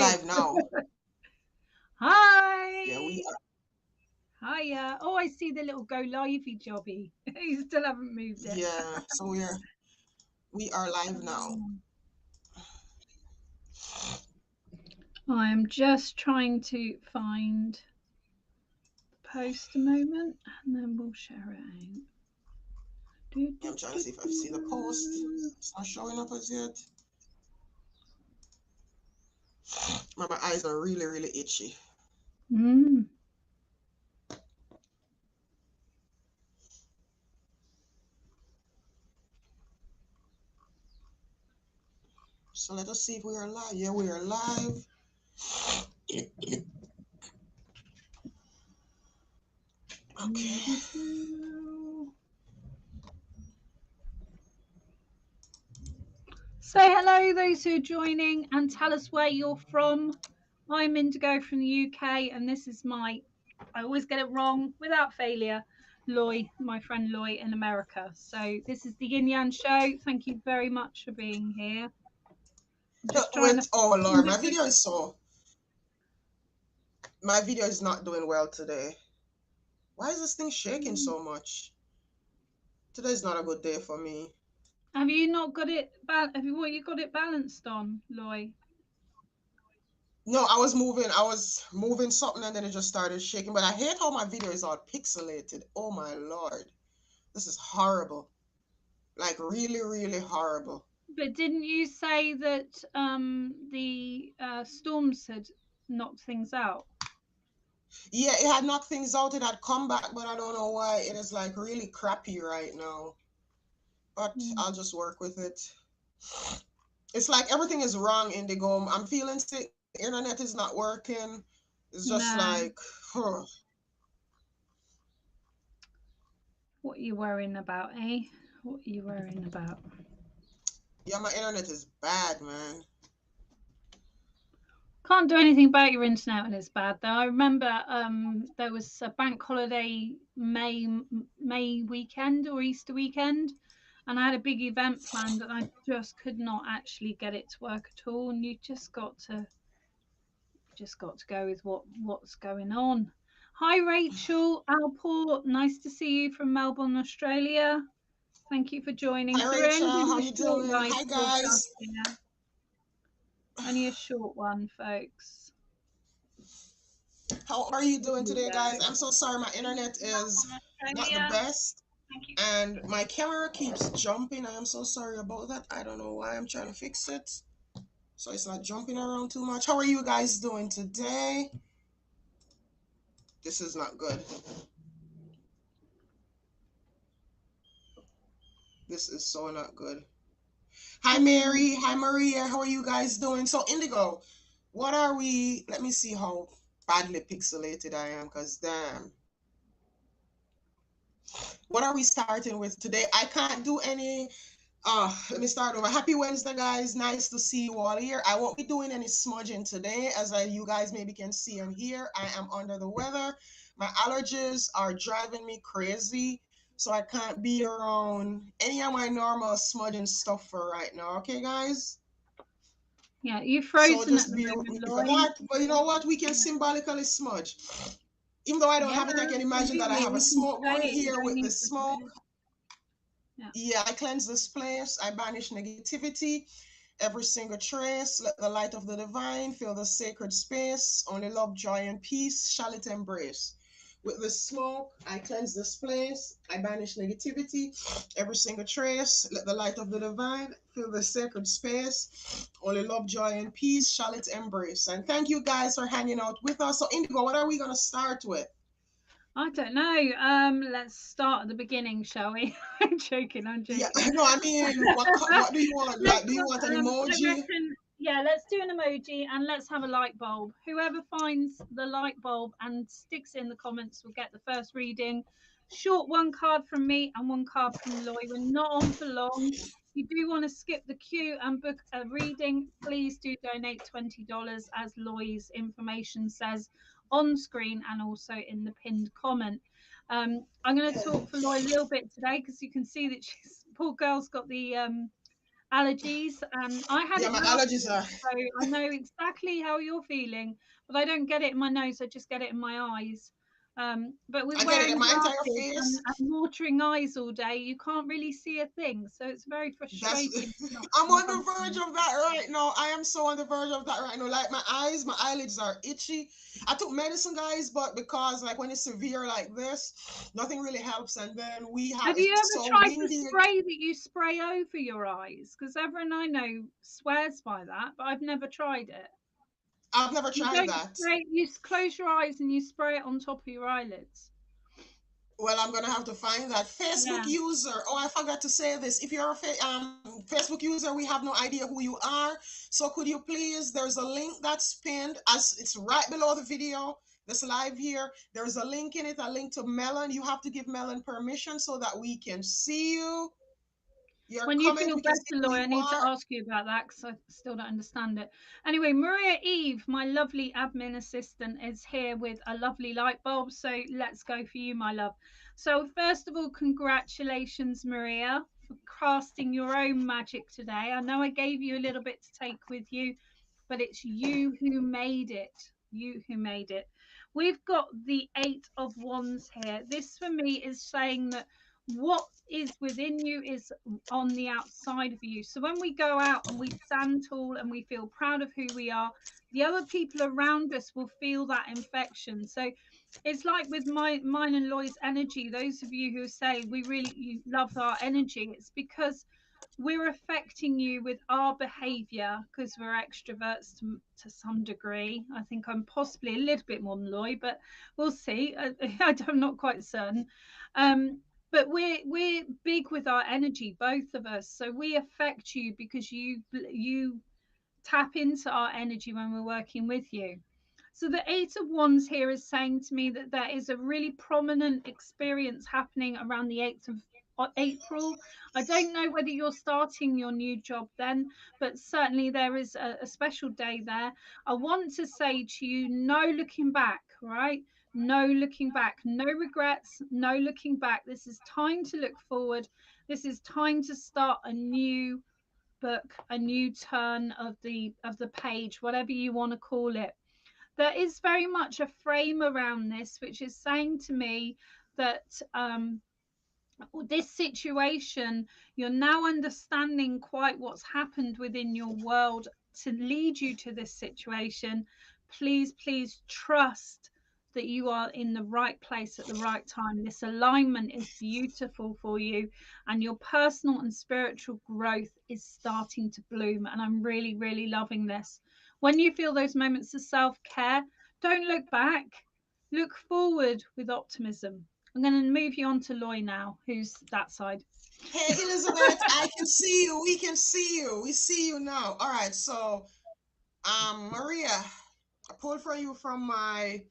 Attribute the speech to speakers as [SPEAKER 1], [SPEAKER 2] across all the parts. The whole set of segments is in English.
[SPEAKER 1] live now.
[SPEAKER 2] Hi.
[SPEAKER 1] Yeah, we are.
[SPEAKER 2] Hiya. Oh, I see the little go livey jobby. You still haven't moved it.
[SPEAKER 1] Yeah, so we are live now.
[SPEAKER 2] I am just trying to find the post a moment and then we'll share it out. Do,
[SPEAKER 1] Yeah,
[SPEAKER 2] do,
[SPEAKER 1] I'm trying to
[SPEAKER 2] do,
[SPEAKER 1] see if I see the post.
[SPEAKER 2] do.
[SPEAKER 1] It's not showing up as yet. My eyes are really, really itchy.
[SPEAKER 2] Mm.
[SPEAKER 1] So let us see if we are live. Yeah, we are live. Okay.
[SPEAKER 2] Say hello, those who are joining, and tell us where you're from. I'm Indigo from the UK, and this is I always get it wrong without failure, Loy, my friend Loy in America. So this is the Yin Yang Show. Thank you very much for being here. I'm just trying to.
[SPEAKER 1] Oh Lord, my video is not doing well today. Why is this thing shaking so much? Today is not a good day for me.
[SPEAKER 2] Have you not got it? Have you what you got it balanced on, Loy?
[SPEAKER 1] No, I was moving something and then it just started shaking. But I hate how my video is all pixelated. Oh my Lord. This is horrible. Like really, really horrible.
[SPEAKER 2] But didn't you say that the storms had knocked things out?
[SPEAKER 1] Yeah, it had knocked things out. It had come back, but I don't know why. It is like really crappy right now. But
[SPEAKER 2] Mm.
[SPEAKER 1] I'll just work with it. It's like everything is wrong, Indigo. I'm feeling sick. The internet is not working. It's just
[SPEAKER 2] No.
[SPEAKER 1] like, huh.
[SPEAKER 2] What are you worrying about, eh? What are you worrying about?
[SPEAKER 1] Yeah, my internet is bad, man.
[SPEAKER 2] Can't do anything about your internet when it's bad, though. I remember there was a bank holiday May weekend or Easter weekend, and I had a big event planned, and I just could not actually get it to work at all. And you just got to go with what's going on. Hi, Rachel Alport. Nice to see you from Melbourne, Australia. Thank you for joining.
[SPEAKER 1] Hi
[SPEAKER 2] So we're
[SPEAKER 1] Rachel,
[SPEAKER 2] ending
[SPEAKER 1] how
[SPEAKER 2] the
[SPEAKER 1] you
[SPEAKER 2] short
[SPEAKER 1] doing?
[SPEAKER 2] live
[SPEAKER 1] Hi
[SPEAKER 2] broadcast
[SPEAKER 1] guys.
[SPEAKER 2] here. Only a short one, folks.
[SPEAKER 1] How are you
[SPEAKER 2] Here
[SPEAKER 1] doing
[SPEAKER 2] we
[SPEAKER 1] today, guys?
[SPEAKER 2] go.
[SPEAKER 1] I'm so sorry my internet is not the
[SPEAKER 2] Australia.
[SPEAKER 1] best and my camera keeps jumping. I am so sorry about that. I don't know why. I'm trying to fix it so it's not jumping around too much. How are you guys doing today? This is not good. This is so not good. Hi Mary, hi Maria. How are you guys doing? So Indigo, what are we? Let me see how badly pixelated I am, because damn. What are we starting with today? I can't do any. Let me start over. Happy Wednesday, guys. Nice to see you all here. I won't be doing any smudging today, as you guys maybe can see and hear. I am under the weather. My allergies are driving me crazy, so I can't be around any of my normal smudging stuff for right now. Okay, guys?
[SPEAKER 2] Yeah, you're
[SPEAKER 1] So
[SPEAKER 2] frozen at
[SPEAKER 1] just
[SPEAKER 2] the
[SPEAKER 1] bear with
[SPEAKER 2] moment,
[SPEAKER 1] me for
[SPEAKER 2] Lloyd.
[SPEAKER 1] that. But you know what? We can symbolically smudge. Even though I don't
[SPEAKER 2] Yeah,
[SPEAKER 1] have it, I can imagine that I
[SPEAKER 2] absolutely.
[SPEAKER 1] have a
[SPEAKER 2] We can
[SPEAKER 1] smoke
[SPEAKER 2] say
[SPEAKER 1] going
[SPEAKER 2] it. You
[SPEAKER 1] here
[SPEAKER 2] don't
[SPEAKER 1] with
[SPEAKER 2] need
[SPEAKER 1] the
[SPEAKER 2] to say
[SPEAKER 1] smoke.
[SPEAKER 2] it. Yeah.
[SPEAKER 1] Yeah, I cleanse this place. I banish negativity, every single trace. Let the light of the divine fill the sacred space. Only love, joy, and peace shall it embrace. With the smoke, I cleanse this place. I banish negativity, every single trace. Let the light of the divine fill the sacred space. Only love, joy, and peace shall it embrace. And thank you guys for hanging out with us. So, Indigo, what are we going to start with?
[SPEAKER 2] I don't know. Let's start at the beginning, shall we? I'm joking. I'm
[SPEAKER 1] Yeah,
[SPEAKER 2] joking.
[SPEAKER 1] no, I mean, what do you want?
[SPEAKER 2] Let's.
[SPEAKER 1] Like, do you want an
[SPEAKER 2] I
[SPEAKER 1] emoji?
[SPEAKER 2] reckon. Yeah, let's do an emoji and let's have a light bulb. Whoever finds the light bulb and sticks it in the comments will get the first reading. Short one card from me and one card from Loy. We're not on for long. If you do want to skip the queue and book a reading, please do donate $20, as Loy's information says on screen and also in the pinned comment. I'm going to talk for Loy a little bit today because you can see that she's poor girl's got the allergies, and I had
[SPEAKER 1] Yeah,
[SPEAKER 2] it
[SPEAKER 1] my
[SPEAKER 2] last
[SPEAKER 1] allergies
[SPEAKER 2] week,
[SPEAKER 1] are.
[SPEAKER 2] so I know exactly how you're feeling. But I don't get it in my nose; I just get it in my eyes. But with
[SPEAKER 1] I get it in
[SPEAKER 2] wearing
[SPEAKER 1] my entire
[SPEAKER 2] glasses
[SPEAKER 1] face.
[SPEAKER 2] and watering eyes all day, you can't really see a thing. So it's very
[SPEAKER 1] That's
[SPEAKER 2] frustrating not
[SPEAKER 1] I'm
[SPEAKER 2] seeing
[SPEAKER 1] on the verge
[SPEAKER 2] something.
[SPEAKER 1] of that right now. I am so on the verge of that right now. Like my eyes, my eyelids are itchy. I took medicine, guys, but because like when it's severe like this, nothing really helps. And then we have
[SPEAKER 2] Have you
[SPEAKER 1] it's
[SPEAKER 2] ever
[SPEAKER 1] so
[SPEAKER 2] tried the
[SPEAKER 1] windy.
[SPEAKER 2] spray that you spray over your eyes? Because everyone I know swears by that, but I've never tried it.
[SPEAKER 1] I've never
[SPEAKER 2] You
[SPEAKER 1] tried
[SPEAKER 2] don't
[SPEAKER 1] that.
[SPEAKER 2] spray, you close your eyes and you spray it on top of your eyelids.
[SPEAKER 1] Well, I'm gonna have to find that Facebook
[SPEAKER 2] Yeah.
[SPEAKER 1] user. Oh, I forgot to say this. If you're a Facebook user, we have no idea who you are. So could you please? There's a link that's pinned as it's right below the video. This live here. There's a link in it, a link to Melon. You have to give Melon permission so that we can see you. Your
[SPEAKER 2] When you
[SPEAKER 1] comment,
[SPEAKER 2] feel
[SPEAKER 1] we can see
[SPEAKER 2] better,
[SPEAKER 1] who
[SPEAKER 2] Lloyd, I
[SPEAKER 1] you
[SPEAKER 2] need to
[SPEAKER 1] are.
[SPEAKER 2] ask you about that because I still don't understand it. Anyway, Maria Eve, my lovely admin assistant, is here with a lovely light bulb. So let's go for you, my love. So, first of all, congratulations, Maria, for casting your own magic today. I know I gave you a little bit to take with you, but it's you who made it. You who made it. We've got the Eight of Wands here. This for me is saying that what is within you is on the outside of you. So when we go out and we stand tall and we feel proud of who we are, the other people around us will feel that infection. So it's like with mine and Lloyd's energy. Those of you who say we really you love our energy, it's because we're affecting you with our behavior because we're extroverts to some degree. I think I'm possibly a little bit more than Lloyd, but we'll see. I'm not quite certain. But we're big with our energy, both of us. So we affect you because you tap into our energy when we're working with you. So the Eight of Wands here is saying to me that there is a really prominent experience happening around the 8th of April. I don't know whether you're starting your new job then, but certainly there is a special day there. I want to say to you, no looking back, right? No looking back, no regrets, no looking back. This is time to look forward. This is time to start a new book, a new turn of the page, whatever you want to call it. There is very much a frame around this, which is saying to me that this situation, you're now understanding quite what's happened within your world to lead you to this situation. Please, please trust that you are in the right place at the right time. This alignment is beautiful for you, and your personal and spiritual growth is starting to bloom. And I'm really, really loving this. When you feel those moments of self care, don't look back, look forward with optimism. I'm going to move you on to Loy now, who's that side.
[SPEAKER 1] Hey Elizabeth, I can see you. We can see you. We see you now. All right, so Maria, I pulled for you from my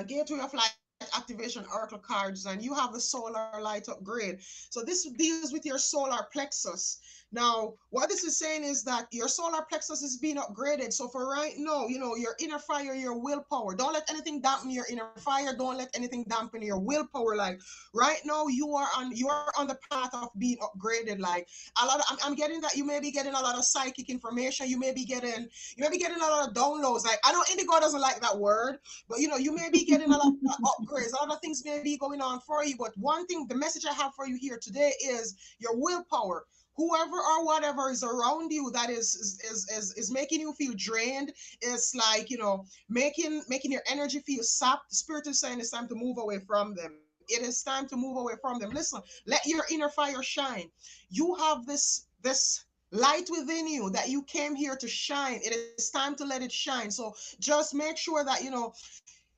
[SPEAKER 1] gateway of light activation oracle cards, and you have the solar light upgrade. So this deals with your solar plexus. Now what this is saying is that your solar plexus is being upgraded. So for right now, your inner fire, your willpower, don't let anything dampen your inner fire, don't let anything dampen your willpower. Like right now you are on the path of being upgraded. Like a lot of I'm getting that you may be getting a lot of psychic information, you may be getting a lot of downloads. Like I know Indigo doesn't like that word, but you may be getting a lot of upgrades. A lot of things may be going on for you. But one thing, the message I have for you here today is your willpower. Whoever or whatever is around you that is making you feel drained, is like making your energy feel sapped. The spirit is saying it's time to move away from them. It is time to move away from them. Listen, let your inner fire shine. You have this light within you that you came here to shine. It is time to let it shine. So just make sure that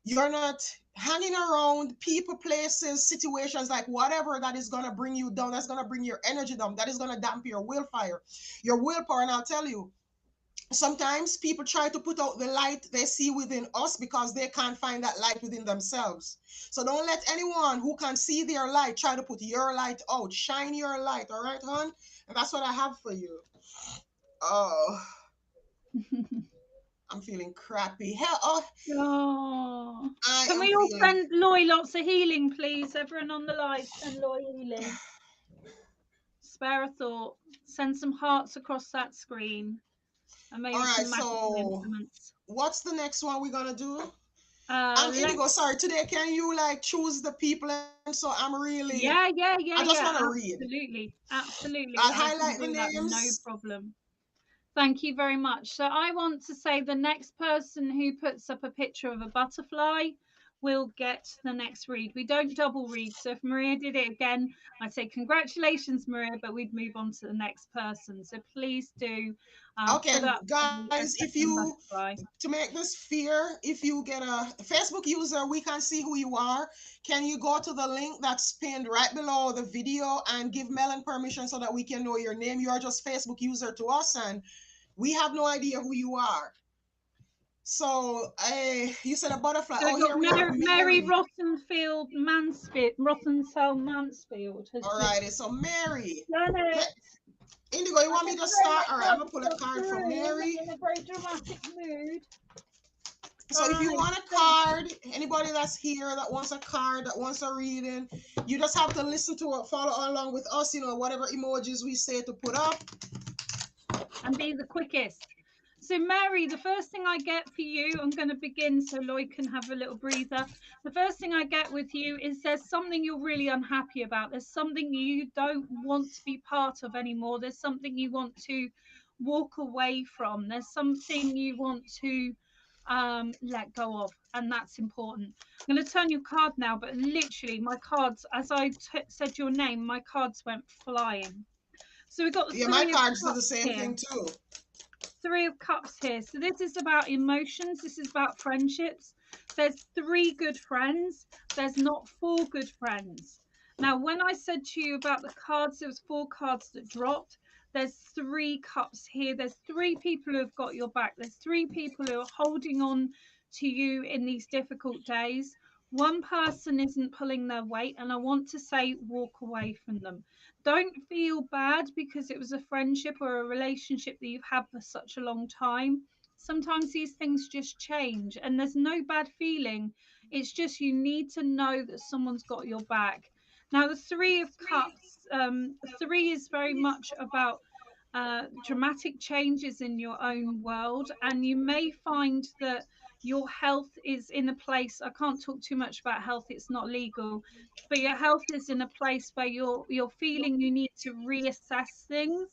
[SPEAKER 1] you're not hanging around people, places, situations, like whatever that is going to bring you down, that's going to bring your energy down, that is going to dampen your willpower. And I'll tell you, sometimes people try to put out the light they see within us because they can't find that light within themselves. So don't let anyone who can see their light try to put your light out. Shine your light, all right, hon? And that's what I have for you. Oh, I'm feeling crappy. Hell, oh,
[SPEAKER 2] Oh,
[SPEAKER 1] I
[SPEAKER 2] can
[SPEAKER 1] am
[SPEAKER 2] we all
[SPEAKER 1] feeling.
[SPEAKER 2] send Loy lots of healing, please? Everyone on the live, send Loy healing. spare a thought, send some hearts across that screen, and
[SPEAKER 1] All
[SPEAKER 2] maybe
[SPEAKER 1] right,
[SPEAKER 2] some magical
[SPEAKER 1] so
[SPEAKER 2] implements.
[SPEAKER 1] what's the next one we're gonna do? Indigo,
[SPEAKER 2] Let's.
[SPEAKER 1] sorry, today can you like choose the people? And so I'm really,
[SPEAKER 2] Yeah, yeah,
[SPEAKER 1] I
[SPEAKER 2] yeah,
[SPEAKER 1] just
[SPEAKER 2] yeah.
[SPEAKER 1] want to read.
[SPEAKER 2] Absolutely, absolutely.
[SPEAKER 1] I'll
[SPEAKER 2] I can
[SPEAKER 1] highlight the
[SPEAKER 2] do that, no
[SPEAKER 1] names.
[SPEAKER 2] problem. Thank you very much. So I want to say the next person who puts up a picture of a butterfly will get the next read. We don't double read. So if Maria did it again, I'd say congratulations, Maria, but we'd move on to the next person. So please do
[SPEAKER 1] Okay,
[SPEAKER 2] put up
[SPEAKER 1] guys,
[SPEAKER 2] a
[SPEAKER 1] if
[SPEAKER 2] second
[SPEAKER 1] you
[SPEAKER 2] butterfly.
[SPEAKER 1] to make this fair, if you get a Facebook user, we can see who you are. Can you go to the link that's pinned right below the video and give Melon permission so that we can know your name? You are just Facebook user to us, and we have no idea who you are. So, you said a butterfly.
[SPEAKER 2] So
[SPEAKER 1] Oh,
[SPEAKER 2] we've got
[SPEAKER 1] here we have
[SPEAKER 2] Mary
[SPEAKER 1] Mary.
[SPEAKER 2] Rothenfield Mansfield, Rothenfeld Mansfield has just
[SPEAKER 1] Alrighty, so Mary.
[SPEAKER 2] done
[SPEAKER 1] Let
[SPEAKER 2] it.
[SPEAKER 1] Indigo, you
[SPEAKER 2] I'm
[SPEAKER 1] want me
[SPEAKER 2] going
[SPEAKER 1] to
[SPEAKER 2] to throw
[SPEAKER 1] start?
[SPEAKER 2] my
[SPEAKER 1] All right, I'm gonna
[SPEAKER 2] cards
[SPEAKER 1] pull a
[SPEAKER 2] across the
[SPEAKER 1] card for
[SPEAKER 2] room
[SPEAKER 1] Mary.
[SPEAKER 2] in a very dramatic mood.
[SPEAKER 1] So
[SPEAKER 2] All
[SPEAKER 1] if you
[SPEAKER 2] right.
[SPEAKER 1] want a
[SPEAKER 2] So
[SPEAKER 1] card, anybody that's here that wants a card, that wants a reading, you just have to listen to it, follow along with us, whatever emojis we say to put up.
[SPEAKER 2] and be the quickest. So, Mary, the first thing I get for you, I'm going to begin so Lloyd can have a little breather. The first thing I get with you is there's something you're really unhappy about. There's something you don't want to be part of anymore. There's something you want to walk away from. There's something you want to let go of, and that's important. I'm going to turn your card now, but literally, my cards, as I said your name, my cards went flying. So we've got the
[SPEAKER 1] Yeah, my
[SPEAKER 2] Three of
[SPEAKER 1] cards do the
[SPEAKER 2] Cups
[SPEAKER 1] same
[SPEAKER 2] here.
[SPEAKER 1] thing too.
[SPEAKER 2] Three of Cups here. So this is about emotions. This is about friendships. There's three good friends. There's not four good friends. Now, when I said to you about the cards, there was four cards that dropped. There's three cups here. There's three people who have got your back. There's three people who are holding on to you in these difficult days. One person isn't pulling their weight, and I want to say walk away from them. Don't feel bad because it was a friendship or a relationship that you've had for such a long time. Sometimes these things just change, and there's no bad feeling. It's just you need to know that someone's got your back. Now, the Three of Cups, three is very much about dramatic changes in your own world, and you may find that your health is in a place. I can't talk too much about health; it's not legal, but your health is in a place where you're feeling you need to reassess things.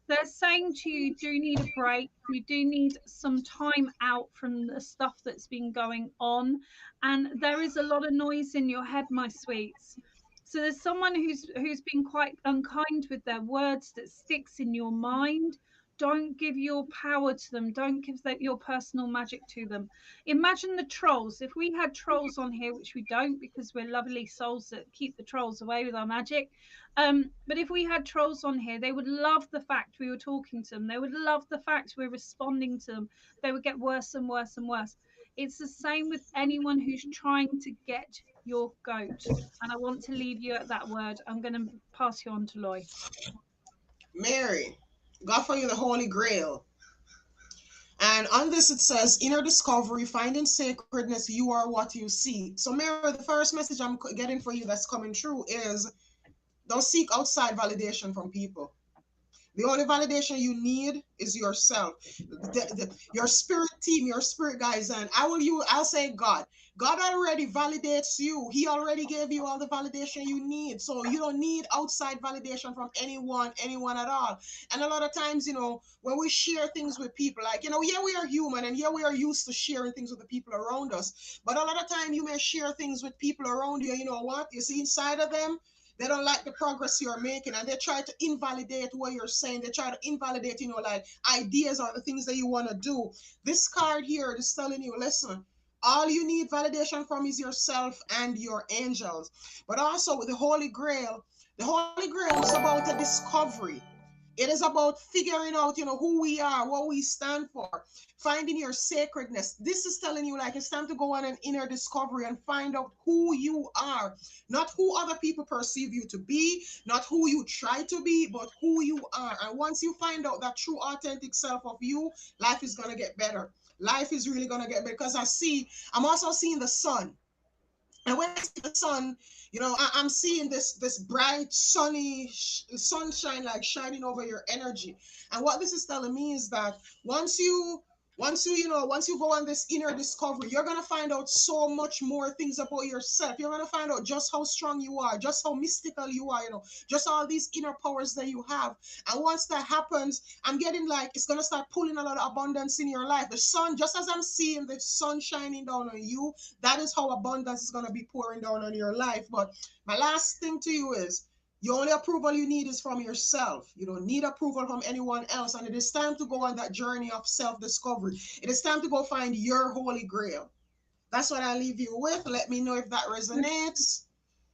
[SPEAKER 2] They're saying to you, you do need a break. You do need some time out from the stuff that's been going on, and there is a lot of noise in your head, my sweets. So there's someone who's been quite unkind with their words that sticks in your mind. Don't give your power to them. Don't give your personal magic to them. Imagine the trolls. If we had trolls on here, which we don't because we're lovely souls that keep the trolls away with our magic. But if we had trolls on here, they would love the fact we were talking to them. They would love the fact we're responding to them. They would get worse and worse and worse. It's the same with anyone who's trying to get your goat. And I want to leave you at that word. I'm going to pass you on to Loy.
[SPEAKER 1] Mary, God for you the Holy Grail. And on this it says, inner discovery, finding sacredness, you are what you seek. So, Mary, the first message I'm getting for you that's coming true is don't seek outside validation from people. The only validation you need is yourself, your spirit team, your spirit guys, and I'll say God. God already validates you. He already gave you all the validation you need, so you don't need outside validation from anyone at all. And a lot of times, when we share things with people, like yeah, we are human, and yeah, we are used to sharing things with the people around us. But a lot of time, you may share things with people around you. You know what? You see inside of them, they don't like the progress you're making, and they try to invalidate what you're saying. They try to invalidate, like ideas or the things that you want to do. This card here is telling you, listen, all you need validation from is yourself and your angels. But also with the Holy Grail is about a discovery. It is about figuring out, who we are, what we stand for, finding your sacredness. This is telling you like it's time to go on an inner discovery and find out who you are, not who other people perceive you to be, not who you try to be, but who you are. And once you find out that true, authentic self of you, life is going to get better. Life is really going to get better because I'm also seeing the sun. And when I see the sun, I'm seeing this bright sunny sunshine like shining over your energy. And what this is telling me is that once you once you go on this inner discovery, you're gonna find out so much more things about yourself. You're gonna find out just how strong you are, just how mystical you are, just all these inner powers that you have. And once that happens, I'm getting like it's gonna start pulling a lot of abundance in your life. The sun, just as I'm seeing the sun shining down on you, that is how abundance is going to be pouring down on your life. But my last thing to you is the only approval you need is from yourself. You don't need approval from anyone else. And it is time to go on that journey of self discovery. It is time to go find your holy grail. That's what I leave you with. Let me know if that resonates.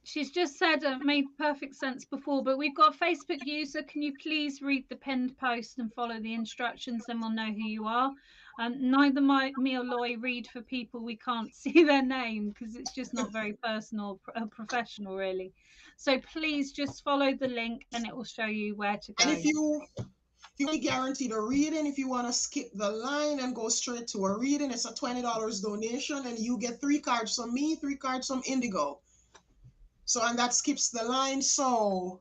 [SPEAKER 2] She's just said it made perfect sense before, but we've got a Facebook user. Can you please read the pinned post and follow the instructions? Then we'll know who you are. Neither me or Loy read for people we can't see their name because it's just not very personal, professional, really. So please just follow the link and it will show you where to
[SPEAKER 1] And
[SPEAKER 2] go.
[SPEAKER 1] if you want to guarantee the reading, if you want to skip the line and go straight to a reading, it's a $20 donation, and you get 3 cards from me, 3 cards from Indigo. So, and that skips the line. So,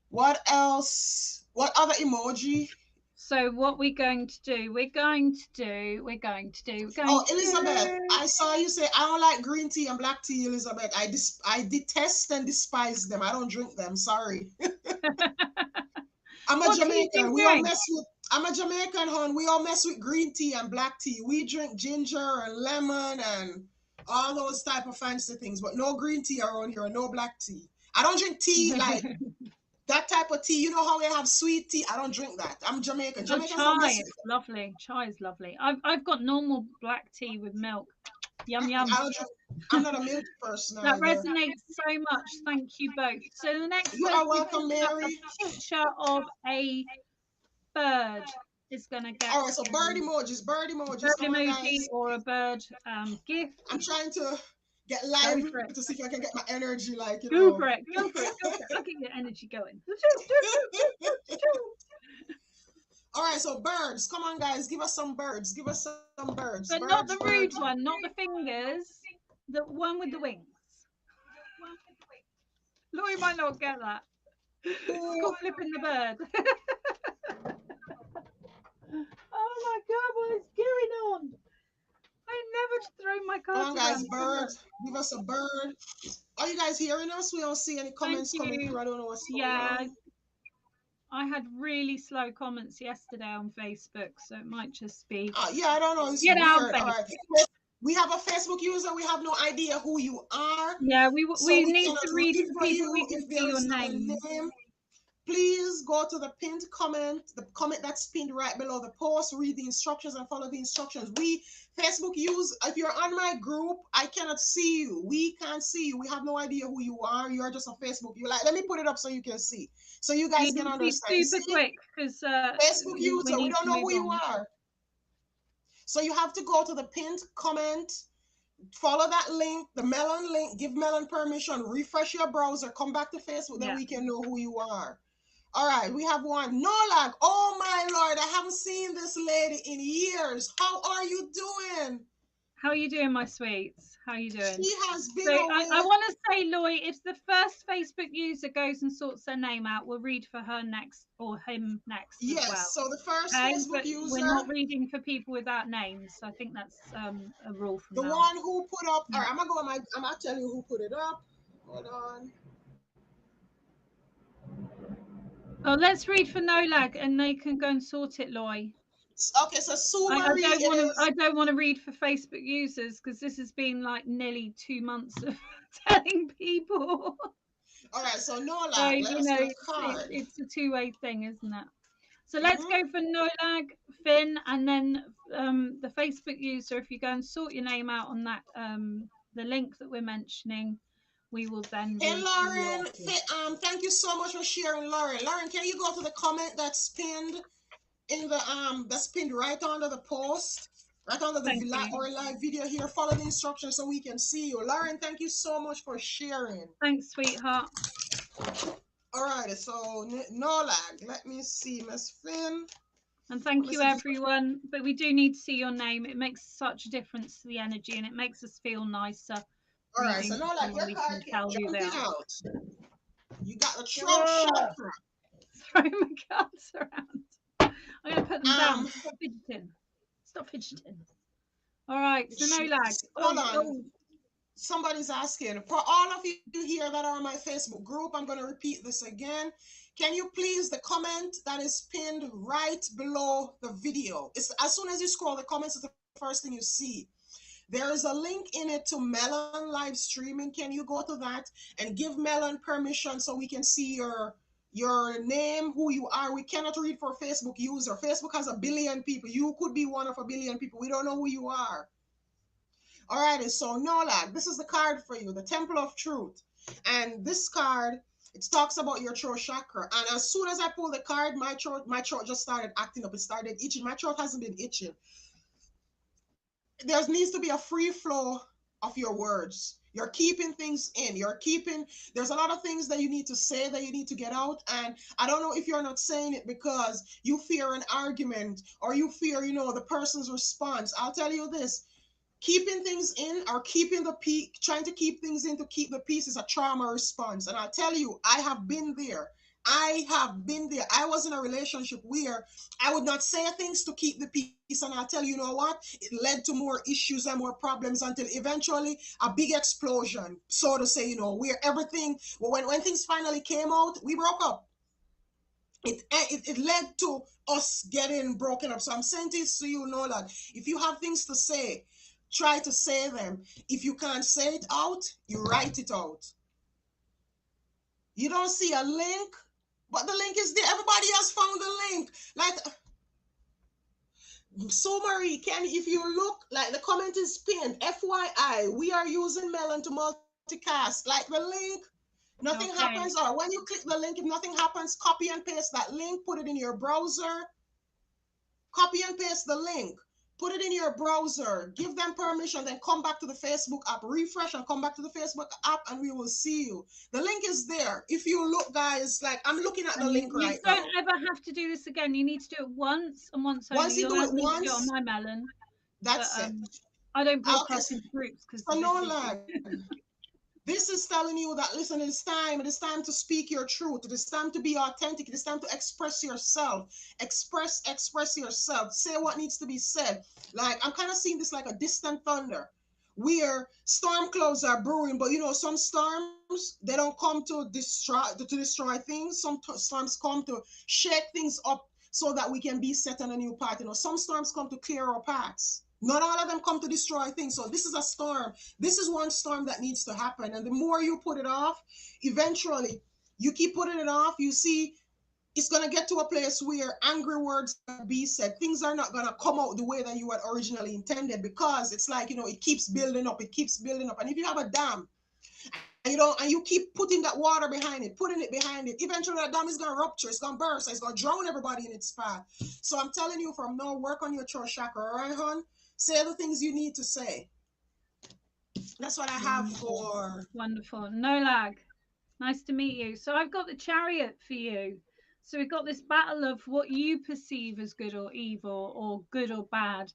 [SPEAKER 1] what else? What other emoji?
[SPEAKER 2] So what we're going to do,
[SPEAKER 1] Oh, Elizabeth, I saw you say I don't like green tea and black tea, Elizabeth. I detest and despise them. I don't drink them. Sorry. I'm a
[SPEAKER 2] What tea do
[SPEAKER 1] Jamaican.
[SPEAKER 2] you
[SPEAKER 1] We all
[SPEAKER 2] drink?
[SPEAKER 1] mess with. I'm a Jamaican, hon. We all mess with green tea and black tea. We drink ginger and lemon and all those type of fancy things, but no green tea around here, no black tea. I don't drink tea like that type of tea. You know how we have sweet tea? I don't drink that. I'm Jamaican.
[SPEAKER 2] Oh,
[SPEAKER 1] Jamaicans don't
[SPEAKER 2] chai
[SPEAKER 1] mess with
[SPEAKER 2] is lovely. Chai is lovely. I've got normal black tea with milk. Yum yum.
[SPEAKER 1] I don't drink, I'm not a milk person
[SPEAKER 2] That
[SPEAKER 1] either.
[SPEAKER 2] resonates so much. Thank you both. So the next
[SPEAKER 1] You
[SPEAKER 2] person
[SPEAKER 1] are
[SPEAKER 2] who
[SPEAKER 1] welcome,
[SPEAKER 2] puts up a
[SPEAKER 1] Mary.
[SPEAKER 2] picture of a bird is gonna get
[SPEAKER 1] All right, so bird emojis.
[SPEAKER 2] bird
[SPEAKER 1] Come on,
[SPEAKER 2] emoji
[SPEAKER 1] guys.
[SPEAKER 2] or a bird gift.
[SPEAKER 1] I'm trying to get
[SPEAKER 2] Go
[SPEAKER 1] lively
[SPEAKER 2] for it.
[SPEAKER 1] to see if I can get my energy, like,
[SPEAKER 2] Go for it. Go for it. Go for it. I'll get your energy going.
[SPEAKER 1] All right, so birds. Come on, guys. Give us some birds. Give us some birds.
[SPEAKER 2] But
[SPEAKER 1] Birds,
[SPEAKER 2] not the
[SPEAKER 1] birds.
[SPEAKER 2] rude one, not the fingers. The one with the wings. Laurie might not get that. It's called flipping the bird. Oh my god, what is going on? I never throw my
[SPEAKER 1] Come
[SPEAKER 2] cards
[SPEAKER 1] on, guys.
[SPEAKER 2] around.
[SPEAKER 1] Birds. Give us a bird. Are you guys hearing us? We don't see any
[SPEAKER 2] Thank
[SPEAKER 1] comments coming
[SPEAKER 2] you.
[SPEAKER 1] through. I don't know what's going
[SPEAKER 2] Yeah,
[SPEAKER 1] on.
[SPEAKER 2] I had really slow comments yesterday on Facebook, so it might just be.
[SPEAKER 1] Yeah, I don't know. It's
[SPEAKER 2] Get out,
[SPEAKER 1] weird. All right. We have a Facebook user. We have no idea who you are.
[SPEAKER 2] Yeah,
[SPEAKER 1] So
[SPEAKER 2] we
[SPEAKER 1] we
[SPEAKER 2] need
[SPEAKER 1] cannot
[SPEAKER 2] to read
[SPEAKER 1] read
[SPEAKER 2] for
[SPEAKER 1] for
[SPEAKER 2] people
[SPEAKER 1] you
[SPEAKER 2] we can
[SPEAKER 1] if
[SPEAKER 2] see
[SPEAKER 1] there
[SPEAKER 2] your
[SPEAKER 1] is not a
[SPEAKER 2] name.
[SPEAKER 1] name. Please go to the pinned comment, the comment that's pinned right below the post, read the instructions and follow the instructions. We Facebook use, if you're on my group, I cannot see you. We can't see you. We have no idea who you are. You're just on Facebook. You're like, let me put it up so you can see. So you guys can
[SPEAKER 2] Be
[SPEAKER 1] understand.
[SPEAKER 2] super
[SPEAKER 1] See?
[SPEAKER 2] quick because
[SPEAKER 1] Facebook
[SPEAKER 2] we
[SPEAKER 1] user, we
[SPEAKER 2] need
[SPEAKER 1] don't
[SPEAKER 2] to
[SPEAKER 1] know
[SPEAKER 2] move
[SPEAKER 1] who you
[SPEAKER 2] on.
[SPEAKER 1] are. So you have to go to the pinned comment, follow that link, the Melon link, give Melon permission, refresh your browser, come back to Facebook, then we can know who you are. All right, we have one. Nolag. Oh my Lord, I haven't seen this lady in years. How are you doing?
[SPEAKER 2] How are you doing, my sweets? How are you doing?
[SPEAKER 1] She has been
[SPEAKER 2] So
[SPEAKER 1] away.
[SPEAKER 2] I want to say, Loy, if the first Facebook user goes and sorts their name out, we'll read for her next or him next
[SPEAKER 1] Yes,
[SPEAKER 2] as well.
[SPEAKER 1] so the first
[SPEAKER 2] Okay,
[SPEAKER 1] Facebook
[SPEAKER 2] but
[SPEAKER 1] user.
[SPEAKER 2] we're not reading for people without names. I think that's a rule from
[SPEAKER 1] the
[SPEAKER 2] now.
[SPEAKER 1] one who put up, all right, I'm gonna tell you who put it up. Hold on.
[SPEAKER 2] Oh, let's read for no lag, and they can go and sort it, Loy.
[SPEAKER 1] Okay, so Sue
[SPEAKER 2] I
[SPEAKER 1] Marie
[SPEAKER 2] don't want to.
[SPEAKER 1] is.
[SPEAKER 2] I don't want to read for Facebook users because this has been like nearly 2 months of telling people.
[SPEAKER 1] All right, so no
[SPEAKER 2] So
[SPEAKER 1] lag. Let us get a card.
[SPEAKER 2] it's a two-way thing, isn't it? So let's go for no lag, Finn, and then the Facebook user. If you go and sort your name out on that the link that we're mentioning, we will then.
[SPEAKER 1] Hey Lauren, thank you so much for sharing, Lauren. Lauren, can you go to the comment that's pinned in the that's pinned right under the post, right under the live video here? Follow the instructions so we can see you. Lauren, thank you so much for sharing.
[SPEAKER 2] Thanks, sweetheart.
[SPEAKER 1] All right, so no lag. Let me see, Miss Finn.
[SPEAKER 2] And thank you, everyone. But we do need to see your name. It makes such a difference to the energy, and it makes us feel nicer.
[SPEAKER 1] All right, so
[SPEAKER 2] reading
[SPEAKER 1] now
[SPEAKER 2] and
[SPEAKER 1] like
[SPEAKER 2] then
[SPEAKER 1] your
[SPEAKER 2] we
[SPEAKER 1] card
[SPEAKER 2] can
[SPEAKER 1] kept
[SPEAKER 2] tell who they
[SPEAKER 1] jumping
[SPEAKER 2] are.
[SPEAKER 1] out. You got the throat
[SPEAKER 2] Oh,
[SPEAKER 1] chakra.
[SPEAKER 2] throw my cards around. I'm going to put them
[SPEAKER 1] Um,
[SPEAKER 2] down. Stop fidgeting. Stop fidgeting. All right, so no lag.
[SPEAKER 1] hold
[SPEAKER 2] Oh,
[SPEAKER 1] on.
[SPEAKER 2] oh,
[SPEAKER 1] Somebody's asking for all of you here that are on my Facebook group. I'm going to repeat this again. Can you please the comment that is pinned right below the video? It's as soon as you scroll, the comments is the first thing you see. There is a link in it to Melon live streaming. Can you go to that and give Melon permission so we can see your name, who you are? We cannot read for Facebook user. Facebook has 1 billion people. You could be one of 1 billion people. We don't know who you are. Alrighty, so Nolag, this is the card for you, the Temple of Truth. And this card, it talks about your throat chakra. And as soon as I pull the card, my throat just started acting up. It started itching. My throat hasn't been itching. There needs to be a free flow of your words. You're keeping things in. There's a lot of things that you need to say, that you need to get out. And I don't know if you're not saying it because you fear an argument or you fear, the person's response. I'll tell you this: keeping things in or keeping the peak, trying to keep things in to keep the peace is a trauma response. And I tell you, I have been there. I was in a relationship where I would not say things to keep the peace, and I'll tell you, you know what? It led to more issues and more problems until eventually a big explosion, so to say, where everything, when things finally came out, we broke up. It led to us getting broken up. So I'm saying this to you, know that if you have things to say, try to say them. If you can't say it out, you write it out. You don't see a link, but the link is there. Everybody else found the link. Like, so Marie, can if you look, like the comment is pinned. FYI, we are using Melon to multicast. Like the link, nothing happens.
[SPEAKER 2] okay.
[SPEAKER 1] Or when you click the link, if nothing happens, copy and paste that link, put it in your browser, copy and paste the link, put it in your browser, give them permission, then come back to the Facebook app, refresh and come back to the Facebook app, and we will see you. The link is there. If you look, guys, like I'm looking at the
[SPEAKER 2] And you,
[SPEAKER 1] link
[SPEAKER 2] you
[SPEAKER 1] right
[SPEAKER 2] don't
[SPEAKER 1] now.
[SPEAKER 2] ever have to do this again. You need to do it once and once only.
[SPEAKER 1] Once you
[SPEAKER 2] You'll
[SPEAKER 1] do
[SPEAKER 2] only
[SPEAKER 1] it
[SPEAKER 2] need to do it on
[SPEAKER 1] once,
[SPEAKER 2] my melon. But
[SPEAKER 1] that's it.
[SPEAKER 2] I don't
[SPEAKER 1] Okay,
[SPEAKER 2] broadcast into groups because
[SPEAKER 1] so
[SPEAKER 2] they're a
[SPEAKER 1] no
[SPEAKER 2] bit sleepy.
[SPEAKER 1] lag. This is telling you that listen, it is time to speak your truth. It is time to be authentic. It is time to express yourself. Express yourself. Say what needs to be said. Like I'm kind of seeing this like a distant thunder, where storm clouds are brewing, but some storms they don't come to destroy things. Some storms come to shake things up so that we can be set on a new path. Some storms come to clear our paths. Not all of them come to destroy things. So this is a storm. This is one storm that needs to happen. And the more you put it off, eventually you keep putting it off, you see it's going to get to a place where angry words are going to be said. Things are not going to come out the way that you had originally intended, because it's like, it keeps building up. It keeps building up. And if you have a dam and you keep putting that water behind it, putting it behind it, eventually that dam is going to rupture. It's going to burst. It's going to drown everybody in its path. So I'm telling you, from now, work on your throat chakra, all right, hon? Say the things you need to say. That's what I have
[SPEAKER 2] Wonderful.
[SPEAKER 1] for.
[SPEAKER 2] Wonderful. No lag. Nice to meet you. So I've got the chariot for you. So we've got this battle of what you perceive as good or evil or good or bad.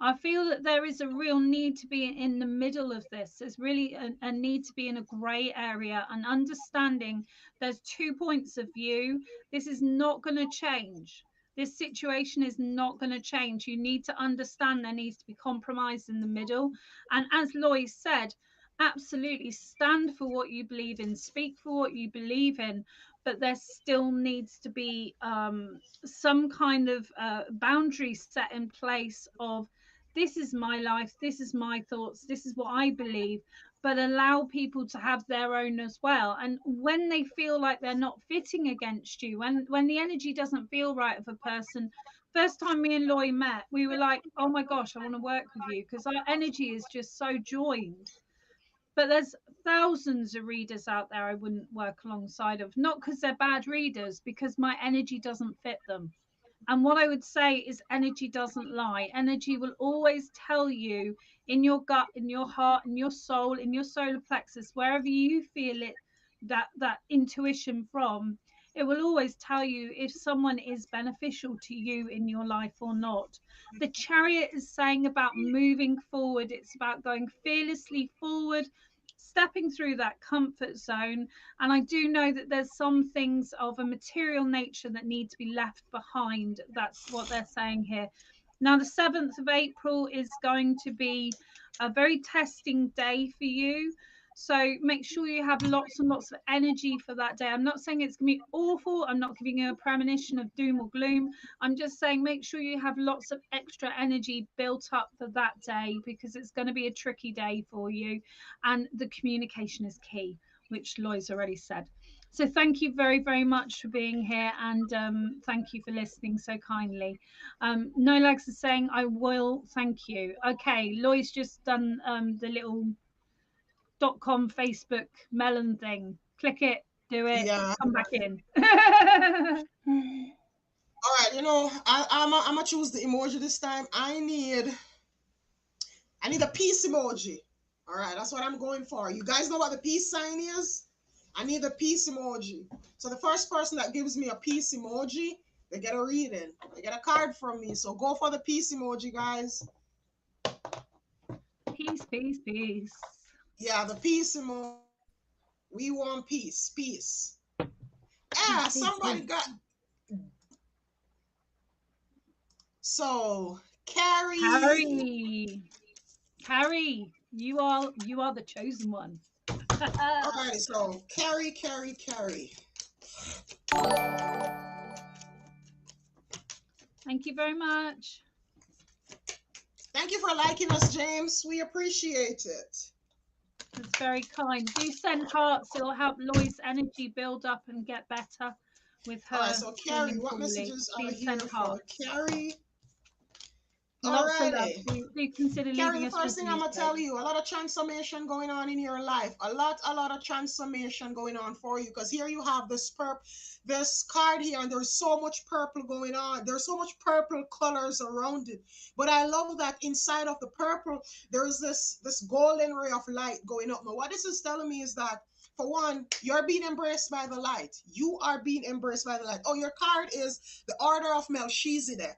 [SPEAKER 2] I feel that there is a real need to be in the middle of this. There's really a need to be in a grey area and understanding there's 2 points of view. This is not going to change. This situation is not going to change. You need to understand there needs to be compromise in the middle. And as Lois said, absolutely stand for what you believe in, speak for what you believe in, but there still needs to be some kind of boundary set in place of this is my life, this is my thoughts, this is what I believe, but allow people to have their own as well. And when they feel like they're not fitting against you, when the energy doesn't feel right of a person, first time me and Loy met, we were like, oh my gosh, I want to work with you because our energy is just so joined. But there's thousands of readers out there I wouldn't work alongside of, not because they're bad readers, because my energy doesn't fit them. And what I would say is energy doesn't lie. Energy will always tell you in your gut, in your heart, in your soul, in your solar plexus, wherever you feel it, that intuition from, it will always tell you if someone is beneficial to you in your life or not. The chariot is saying about moving forward. It's about going fearlessly forward, stepping through that comfort zone. And I do know that there's some things of a material nature that need to be left behind. That's what they're saying here. Now, the 7th of April is going to be a very testing day for you. So make sure you have lots and lots of energy for that day. I'm not saying it's going to be awful. I'm not giving you a premonition of doom or gloom. I'm just saying make sure you have lots of extra energy built up for that day, because it's going to be a tricky day for you. And the communication is key, which Lois already said. So thank you very, very much for being here, and thank you for listening so kindly. No Legs is saying, I will, thank you. Okay, Lois just done the little .com Facebook melon thing. Click it, do it,
[SPEAKER 1] Yeah.
[SPEAKER 2] come back in.
[SPEAKER 1] All right, I'm gonna choose the emoji this time. I need a peace emoji. All right, that's what I'm going for. You guys know what the peace sign is? I need the peace emoji. So the first person that gives me a peace emoji, they get a reading. They get a card from me. So go for the peace emoji, guys.
[SPEAKER 2] Peace, peace, peace.
[SPEAKER 1] Yeah, the peace emoji. We want peace, peace.
[SPEAKER 2] Peace,
[SPEAKER 1] Yeah,
[SPEAKER 2] peace,
[SPEAKER 1] somebody
[SPEAKER 2] peace.
[SPEAKER 1] got. So Carrie.
[SPEAKER 2] Carrie, Carrie, you are the chosen one.
[SPEAKER 1] All right, so Carrie.
[SPEAKER 2] Thank you very much.
[SPEAKER 1] Thank you for liking us, James. We appreciate it.
[SPEAKER 2] That's very kind. Do send hearts. It'll help Lois' energy build up and get better with
[SPEAKER 1] All right,
[SPEAKER 2] her
[SPEAKER 1] so Carrie,
[SPEAKER 2] feeling
[SPEAKER 1] what
[SPEAKER 2] poorly.
[SPEAKER 1] messages are
[SPEAKER 2] Please
[SPEAKER 1] here
[SPEAKER 2] send
[SPEAKER 1] for
[SPEAKER 2] hearts.
[SPEAKER 1] Carrie? All
[SPEAKER 2] Lots of love.
[SPEAKER 1] righty.
[SPEAKER 2] Do consider
[SPEAKER 1] Carrie,
[SPEAKER 2] leaving
[SPEAKER 1] the
[SPEAKER 2] us
[SPEAKER 1] first thing I'm
[SPEAKER 2] reviews,
[SPEAKER 1] gonna
[SPEAKER 2] though.
[SPEAKER 1] tell you, a lot of transformation going on in your life. A lot of transformation going on for you. Because here you have this card here, and there's so much purple going on. There's so much purple colors around it. But I love that inside of the purple, there's this golden ray of light going up. Now, what this is telling me is that, for one, you're being embraced by the light. You are being embraced by the light. Oh, your card is the Order of Melchizedek.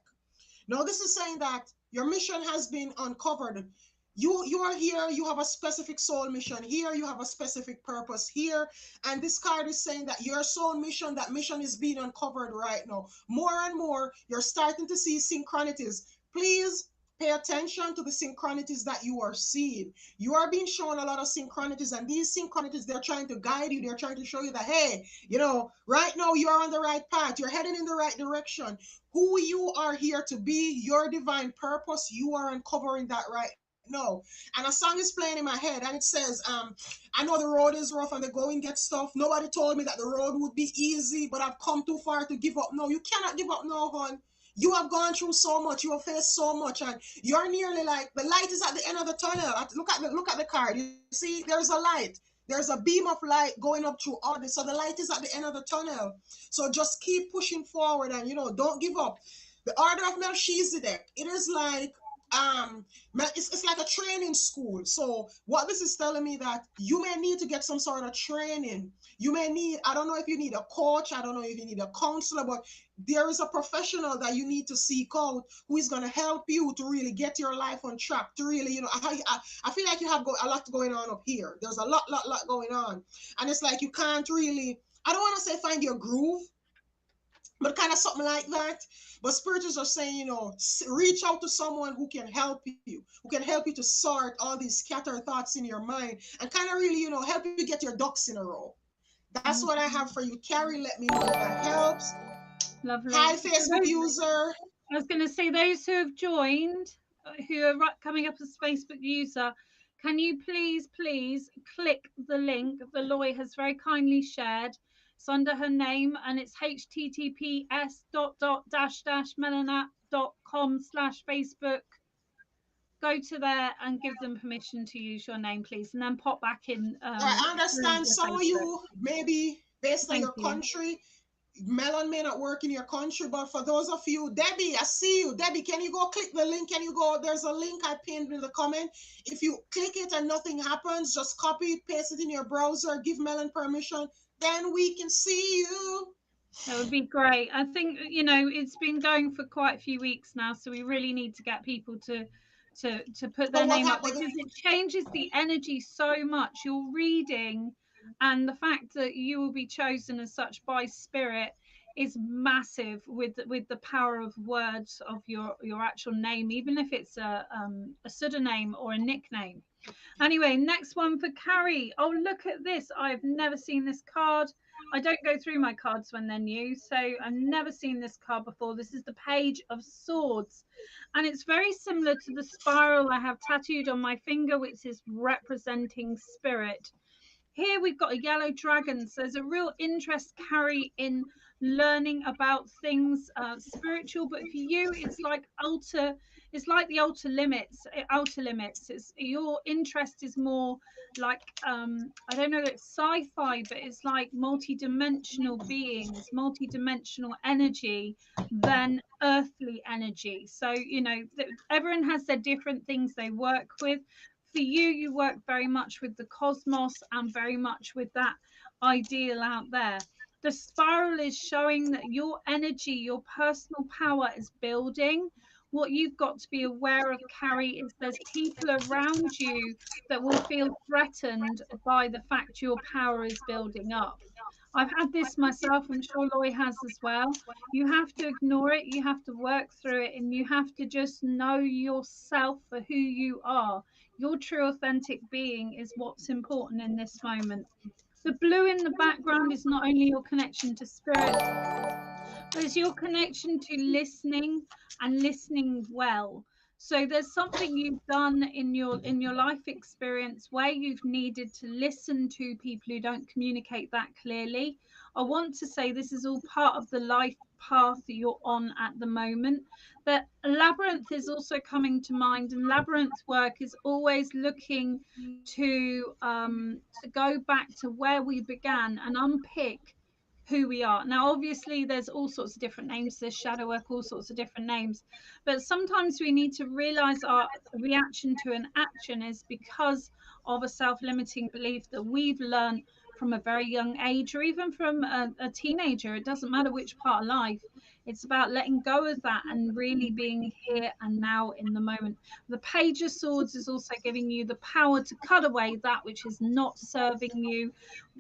[SPEAKER 1] No, this is saying that your mission has been uncovered. You are here, you have a specific soul mission here, you have a specific purpose here, and this card is saying that your soul mission, that mission is being uncovered right now. More and more, you're starting to see synchronities. Please pay attention to the synchronities that you are seeing. You are being shown a lot of synchronities, and these synchronities, they're trying to guide you, they're trying to show you that, hey, right now you are on the right path, you're heading in the right direction. Who you are here to be, your divine purpose, you are uncovering that right now. And a song is playing in my head, and it says, I know the road is rough and the going gets tough. Nobody told me that the road would be easy, but I've come too far to give up. No, you cannot give up now, hon. You have gone through so much, you have faced so much, and you're nearly like the light is at the end of the tunnel. Look at the card. You see, there's a light. There's a beam of light going up through all this. So the light is at the end of the tunnel. So just keep pushing forward, and don't give up. The Order of Melchizedek, it is like it's like a training school. So what this is telling me, that you may need to get some sort of training. You may need, I don't know if you need a coach, I don't know if you need a counselor, but there is a professional that you need to seek out, who is going to help you to really get your life on track, to really, I feel like you have a lot going on up here. There's a lot going on. And it's like you can't really, I don't want to say find your groove, but kind of something like that. But spirituals are saying, reach out to someone who can help you, to sort all these scattered thoughts in your mind, and kind of really, help you get your ducks in a row. That's what I have for you, Carrie. Let me know if that helps. Hi,
[SPEAKER 2] Lovely. So
[SPEAKER 1] Facebook user.
[SPEAKER 2] I was going to say, those who have joined, who are coming up as Facebook user, can you please click the link that Loy has very kindly shared? It's under her name, and it's https://melanat.com/Facebook. Go to there and give them permission to use your name, please, and then pop back in
[SPEAKER 1] I
[SPEAKER 2] through
[SPEAKER 1] understand
[SPEAKER 2] the
[SPEAKER 1] some of
[SPEAKER 2] Facebook.
[SPEAKER 1] you, maybe based on
[SPEAKER 2] Thank
[SPEAKER 1] your
[SPEAKER 2] you.
[SPEAKER 1] country, melon may not work in your country, but for those of you, Debbie, I see you. Debbie, can you go click the link? Can you go? There's a link I pinned in the comment. If you click it and nothing happens, just copy it, paste it in your browser, give Melon permission, then we can see you.
[SPEAKER 2] That would be great. I think, it's been going for quite a few weeks now, so we really need to get people to to put
[SPEAKER 1] So
[SPEAKER 2] their
[SPEAKER 1] what
[SPEAKER 2] name up,
[SPEAKER 1] happened?
[SPEAKER 2] because it changes the energy so much. Your reading and the fact that you will be chosen as such by spirit is massive with the power of words of your actual name, even if it's a pseudonym or a nickname. Anyway, next one for Carrie. Oh, look at this. I've never seen this card. I don't go through my cards when they're new, so I've never seen this card before. This is the Page of Swords, and it's very similar to the spiral I have tattooed on my finger, which is representing spirit. Here we've got a yellow dragon, so there's a real interest, Carrie, in learning about things spiritual. But for you, it's like the outer limits. It's your interest is more like I don't know, it's sci-fi, but it's like multi-dimensional beings, multi-dimensional energy than earthly energy. So everyone has their different things they work with. For you, you work very much with the cosmos and very much with that ideal out there. The spiral is showing that your energy, your personal power is building. What you've got to be aware of, Carrie, is there's people around you that will feel threatened by the fact your power is building up. I've had this myself. I'm sure Loy has as well. You have to ignore it, you have to work through it, and you have to just know yourself for who you are. Your true authentic being is what's important in this moment. The blue in the background is not only your connection to spirit, but it's your connection to listening and listening well. So there's something you've done in your life experience where you've needed to listen to people who don't communicate that clearly. I want to say this is all part of the life path that you're on at the moment. But labyrinth is also coming to mind, and labyrinth work is always looking to go back to where we began and unpick who we are. Now, obviously, there's all sorts of different names. There's shadow work, all sorts of different names. But sometimes we need to realize our reaction to an action is because of a self limiting belief that we've learned from a very young age, or even from a teenager. It doesn't matter which part of life. It's about letting go of that and really being here and now in the moment. The Page of Swords is also giving you the power to cut away that which is not serving you.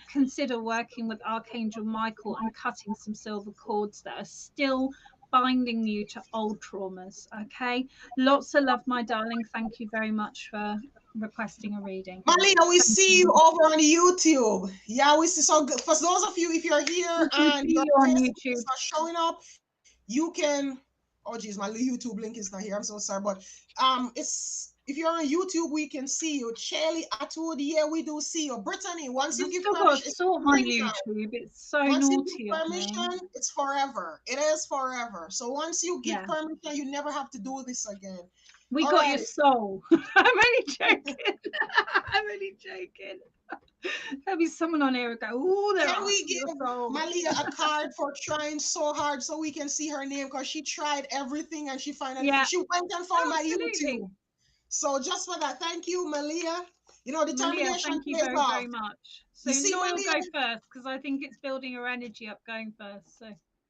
[SPEAKER 2] Consider working with Archangel Michael and cutting some silver cords that are still binding you to old traumas. Okay, lots of love, my darling. Thank you very much for requesting a reading.
[SPEAKER 1] Malia, we
[SPEAKER 2] Thank
[SPEAKER 1] see you
[SPEAKER 2] you.
[SPEAKER 1] over on YouTube. Yeah, we see. So good. For those of you, if you're here
[SPEAKER 2] We can
[SPEAKER 1] and
[SPEAKER 2] see
[SPEAKER 1] your
[SPEAKER 2] you on
[SPEAKER 1] face is
[SPEAKER 2] YouTube.
[SPEAKER 1] not showing up, you can. Oh, geez, my YouTube link is not here. I'm so sorry, but it's if you're on YouTube, we can see you. Shelly Atwood, yeah, we do see you. Brittany, once you
[SPEAKER 2] I've
[SPEAKER 1] give
[SPEAKER 2] still got
[SPEAKER 1] permission,
[SPEAKER 2] to
[SPEAKER 1] it's
[SPEAKER 2] sort my
[SPEAKER 1] free now.
[SPEAKER 2] YouTube. It's so
[SPEAKER 1] Once you
[SPEAKER 2] naughty
[SPEAKER 1] give
[SPEAKER 2] of me.
[SPEAKER 1] permission, it's forever. It is forever. So once you give
[SPEAKER 2] Yeah,
[SPEAKER 1] permission, you never have to do this again.
[SPEAKER 2] we
[SPEAKER 1] All
[SPEAKER 2] got your
[SPEAKER 1] right.
[SPEAKER 2] soul. I'm only joking. I'm only joking. There'll be someone on here who go, "Oh, they're
[SPEAKER 1] Can we
[SPEAKER 2] after your
[SPEAKER 1] give
[SPEAKER 2] soul."
[SPEAKER 1] Malia a card for trying so hard so we can see her name? Because she tried everything and she finally
[SPEAKER 2] Yeah,
[SPEAKER 1] she went and found my
[SPEAKER 2] absolutely.
[SPEAKER 1] YouTube. So just for that, thank you, Malia. You know,
[SPEAKER 2] Malia,
[SPEAKER 1] determination
[SPEAKER 2] thank you
[SPEAKER 1] pays
[SPEAKER 2] very,
[SPEAKER 1] off.
[SPEAKER 2] very much. So
[SPEAKER 1] You see,
[SPEAKER 2] Loy will
[SPEAKER 1] Malia?
[SPEAKER 2] go first because I think it's building her energy up going first. So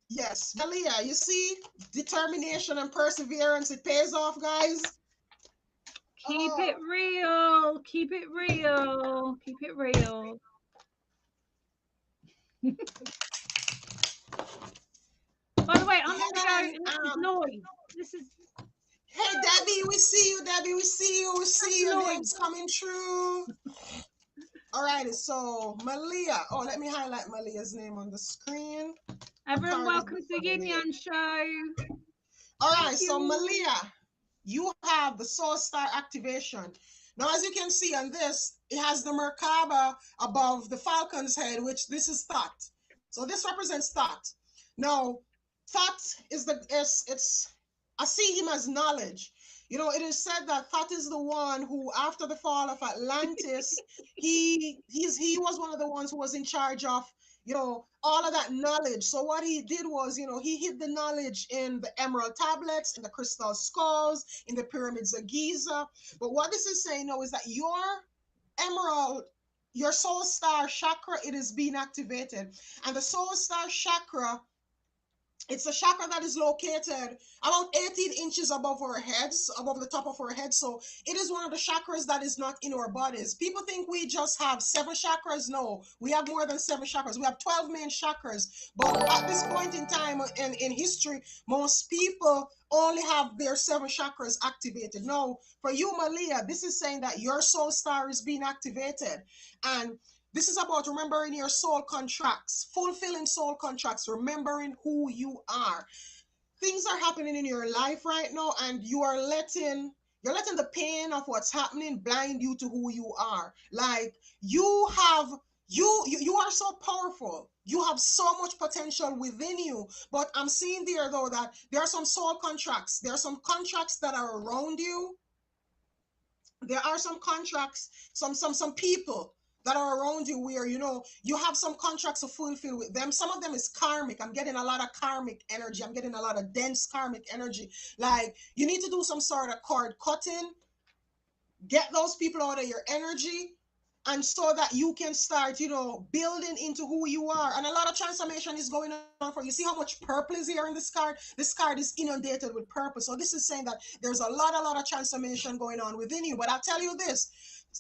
[SPEAKER 1] Yes, Malia, you see, determination and perseverance, it pays off, guys.
[SPEAKER 2] keep
[SPEAKER 1] Oh,
[SPEAKER 2] it real. Keep it real. Keep it real. By the way, I'm
[SPEAKER 1] yeah,
[SPEAKER 2] going
[SPEAKER 1] guys.
[SPEAKER 2] to go. This is Loy. This is
[SPEAKER 1] Hey, Debbie, we see you, Debbie, we see you, we
[SPEAKER 2] that's
[SPEAKER 1] see your
[SPEAKER 2] Loy.
[SPEAKER 1] name's coming true. All righty, so Malia. Oh, let me highlight Malia's name on the screen. A
[SPEAKER 2] Everyone,
[SPEAKER 1] card is
[SPEAKER 2] welcome to the
[SPEAKER 1] before
[SPEAKER 2] Yin
[SPEAKER 1] Malia.
[SPEAKER 2] Yang Show.
[SPEAKER 1] All
[SPEAKER 2] Thank
[SPEAKER 1] right, so
[SPEAKER 2] you.
[SPEAKER 1] Malia, you have the Soul Star activation. Now, as you can see on this, it has the Merkaba above the Falcon's head, which this is thought. So this represents thought. Now, thought is it's I see him as knowledge. You know, it is said that Thoth is the one who, after the fall of Atlantis, he was one of the ones who was in charge of all of that knowledge. So what he did was, he hid the knowledge in the emerald tablets, in the crystal skulls, in the pyramids of Giza. But what this is saying now is that emerald, your soul star chakra, it is being activated. And the soul star chakra It's a chakra that is located about 18 inches above our heads, above the top of our head. So it is one of the chakras that is not in our bodies. People think we just have seven chakras. No, we have more than seven chakras. We have 12 main chakras. But at this point in time in history, most people only have their seven chakras activated. No, for you, Malia, this is saying that your soul star is being activated. And this is about remembering your soul contracts, fulfilling soul contracts, remembering who you are. Things are happening in your life right now, and you're letting the pain of what's happening blind you to who you are. Like you have you are so powerful. You have so much potential within you. But I'm seeing there though that there are some soul contracts. There are some contracts that are around you. There are some contracts, some people that are around you where you have some contracts to fulfill with them. Some of them is karmic. I'm getting a lot of karmic energy. I'm getting a lot of dense karmic energy. Like you need to do some sort of cord cutting, get those people out of your energy, and so that you can start building into who you are. And a lot of transformation is going on for you. See how much purple is here in this card is inundated with purple. So this is saying that there's a lot of transformation going on within you. But I'll tell you this,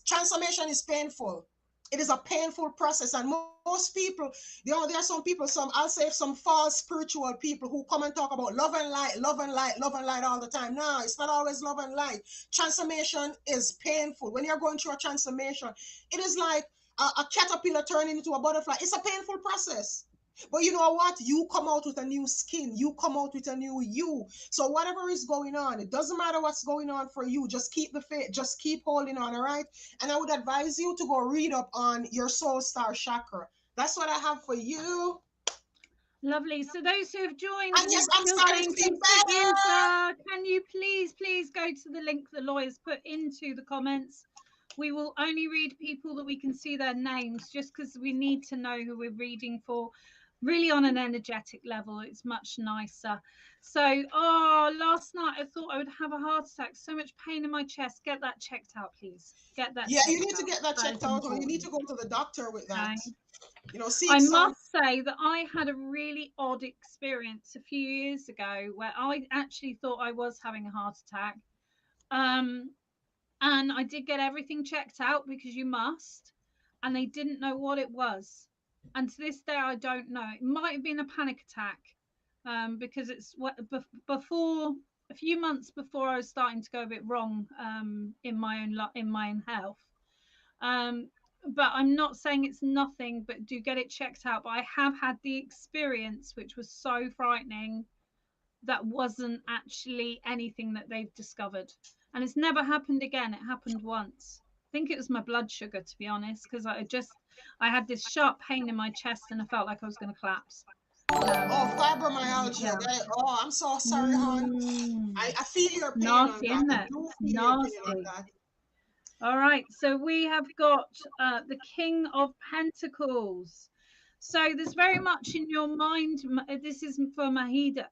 [SPEAKER 1] transformation is painful. It is a painful process, and most people, there are some people, I'll say some false spiritual people who come and talk about love and light, love and light, love and light all the time. No, it's not always love and light. Transformation is painful. When you're going through a transformation, it is like a caterpillar turning into a butterfly. It's a painful process. But you know what? You come out with a new skin. You come out with a new you. So whatever is going on, it doesn't matter what's going on for you. Just keep the faith. Just keep holding on, all right? And I would advise you to go read up on your soul star chakra. That's what I have for you.
[SPEAKER 2] Lovely. So those who have joined
[SPEAKER 1] And
[SPEAKER 2] and
[SPEAKER 1] yes, I'm
[SPEAKER 2] still
[SPEAKER 1] starting to
[SPEAKER 2] saying
[SPEAKER 1] feel
[SPEAKER 2] peaceful
[SPEAKER 1] better.
[SPEAKER 2] answer, can you please go to the link the lawyers put into the comments? We will only read people that we can see their names, just because we need to know who we're reading for. Really on an energetic level, it's much nicer. So, last night I thought I would have a heart attack. So much pain in my chest. Get that checked out, please. Get that
[SPEAKER 1] Yeah, you
[SPEAKER 2] checked
[SPEAKER 1] need to
[SPEAKER 2] out.
[SPEAKER 1] get that
[SPEAKER 2] That
[SPEAKER 1] checked
[SPEAKER 2] is
[SPEAKER 1] out, or you need
[SPEAKER 2] important.
[SPEAKER 1] to go to the doctor with that.
[SPEAKER 2] Okay.
[SPEAKER 1] Seek
[SPEAKER 2] I
[SPEAKER 1] some.
[SPEAKER 2] must say that I had a really odd experience a few years ago where I actually thought I was having a heart attack. Um, and I did get everything checked out because you must, and they didn't know what it was. And to this day, I don't know. It might have been a panic attack, because it's before a few months before I was starting to go a bit wrong, in my own health. Um, but I'm not saying it's nothing, but do get it checked out. But I have had the experience, which was so frightening, that wasn't actually anything that they've discovered. And it's never happened again. It happened once. I think it was my blood sugar, to be honest, because I had this sharp pain in my chest and I felt like I was going to collapse.
[SPEAKER 1] Oh,
[SPEAKER 2] Yeah.
[SPEAKER 1] fibromyalgia. Oh, I'm so sorry, hon.
[SPEAKER 2] Mm,
[SPEAKER 1] I feel your pain on
[SPEAKER 2] nasty,
[SPEAKER 1] that.
[SPEAKER 2] isn't
[SPEAKER 1] I
[SPEAKER 2] it?
[SPEAKER 1] do feel your pain on
[SPEAKER 2] Nasty.
[SPEAKER 1] that.
[SPEAKER 2] All right, so we have got the King of Pentacles. So there's very much in your mind. This is for Maliha.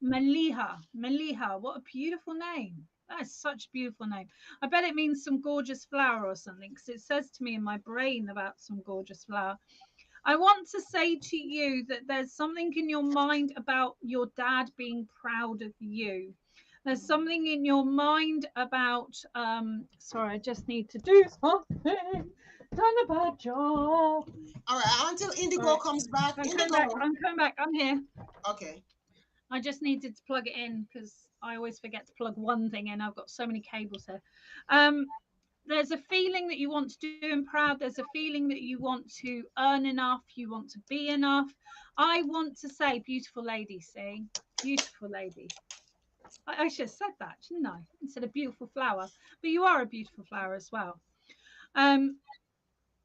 [SPEAKER 2] Maliha, what a beautiful name. That is such a beautiful name. I bet it means some gorgeous flower or something, because it says to me in my brain about some gorgeous flower. I want to say to you that there's something in your mind about your dad being proud of you. There's something in your mind about, sorry, I just need to do something. Done a bad job.
[SPEAKER 1] All right, until
[SPEAKER 2] All
[SPEAKER 1] Indigo
[SPEAKER 2] right,
[SPEAKER 1] comes back.
[SPEAKER 2] I'm coming back.
[SPEAKER 1] Indigo.
[SPEAKER 2] I'm coming back. I'm here.
[SPEAKER 1] Okay.
[SPEAKER 2] I just needed to plug it in because I always forget to plug one thing in. I've got so many cables here. Um, there's a feeling that you want to do and proud. There's a feeling that you want to earn enough. You want to be enough. I want to say, beautiful lady, see? Beautiful lady. I should have said that, shouldn't I? Instead of beautiful flower. But you are a beautiful flower as well. Um,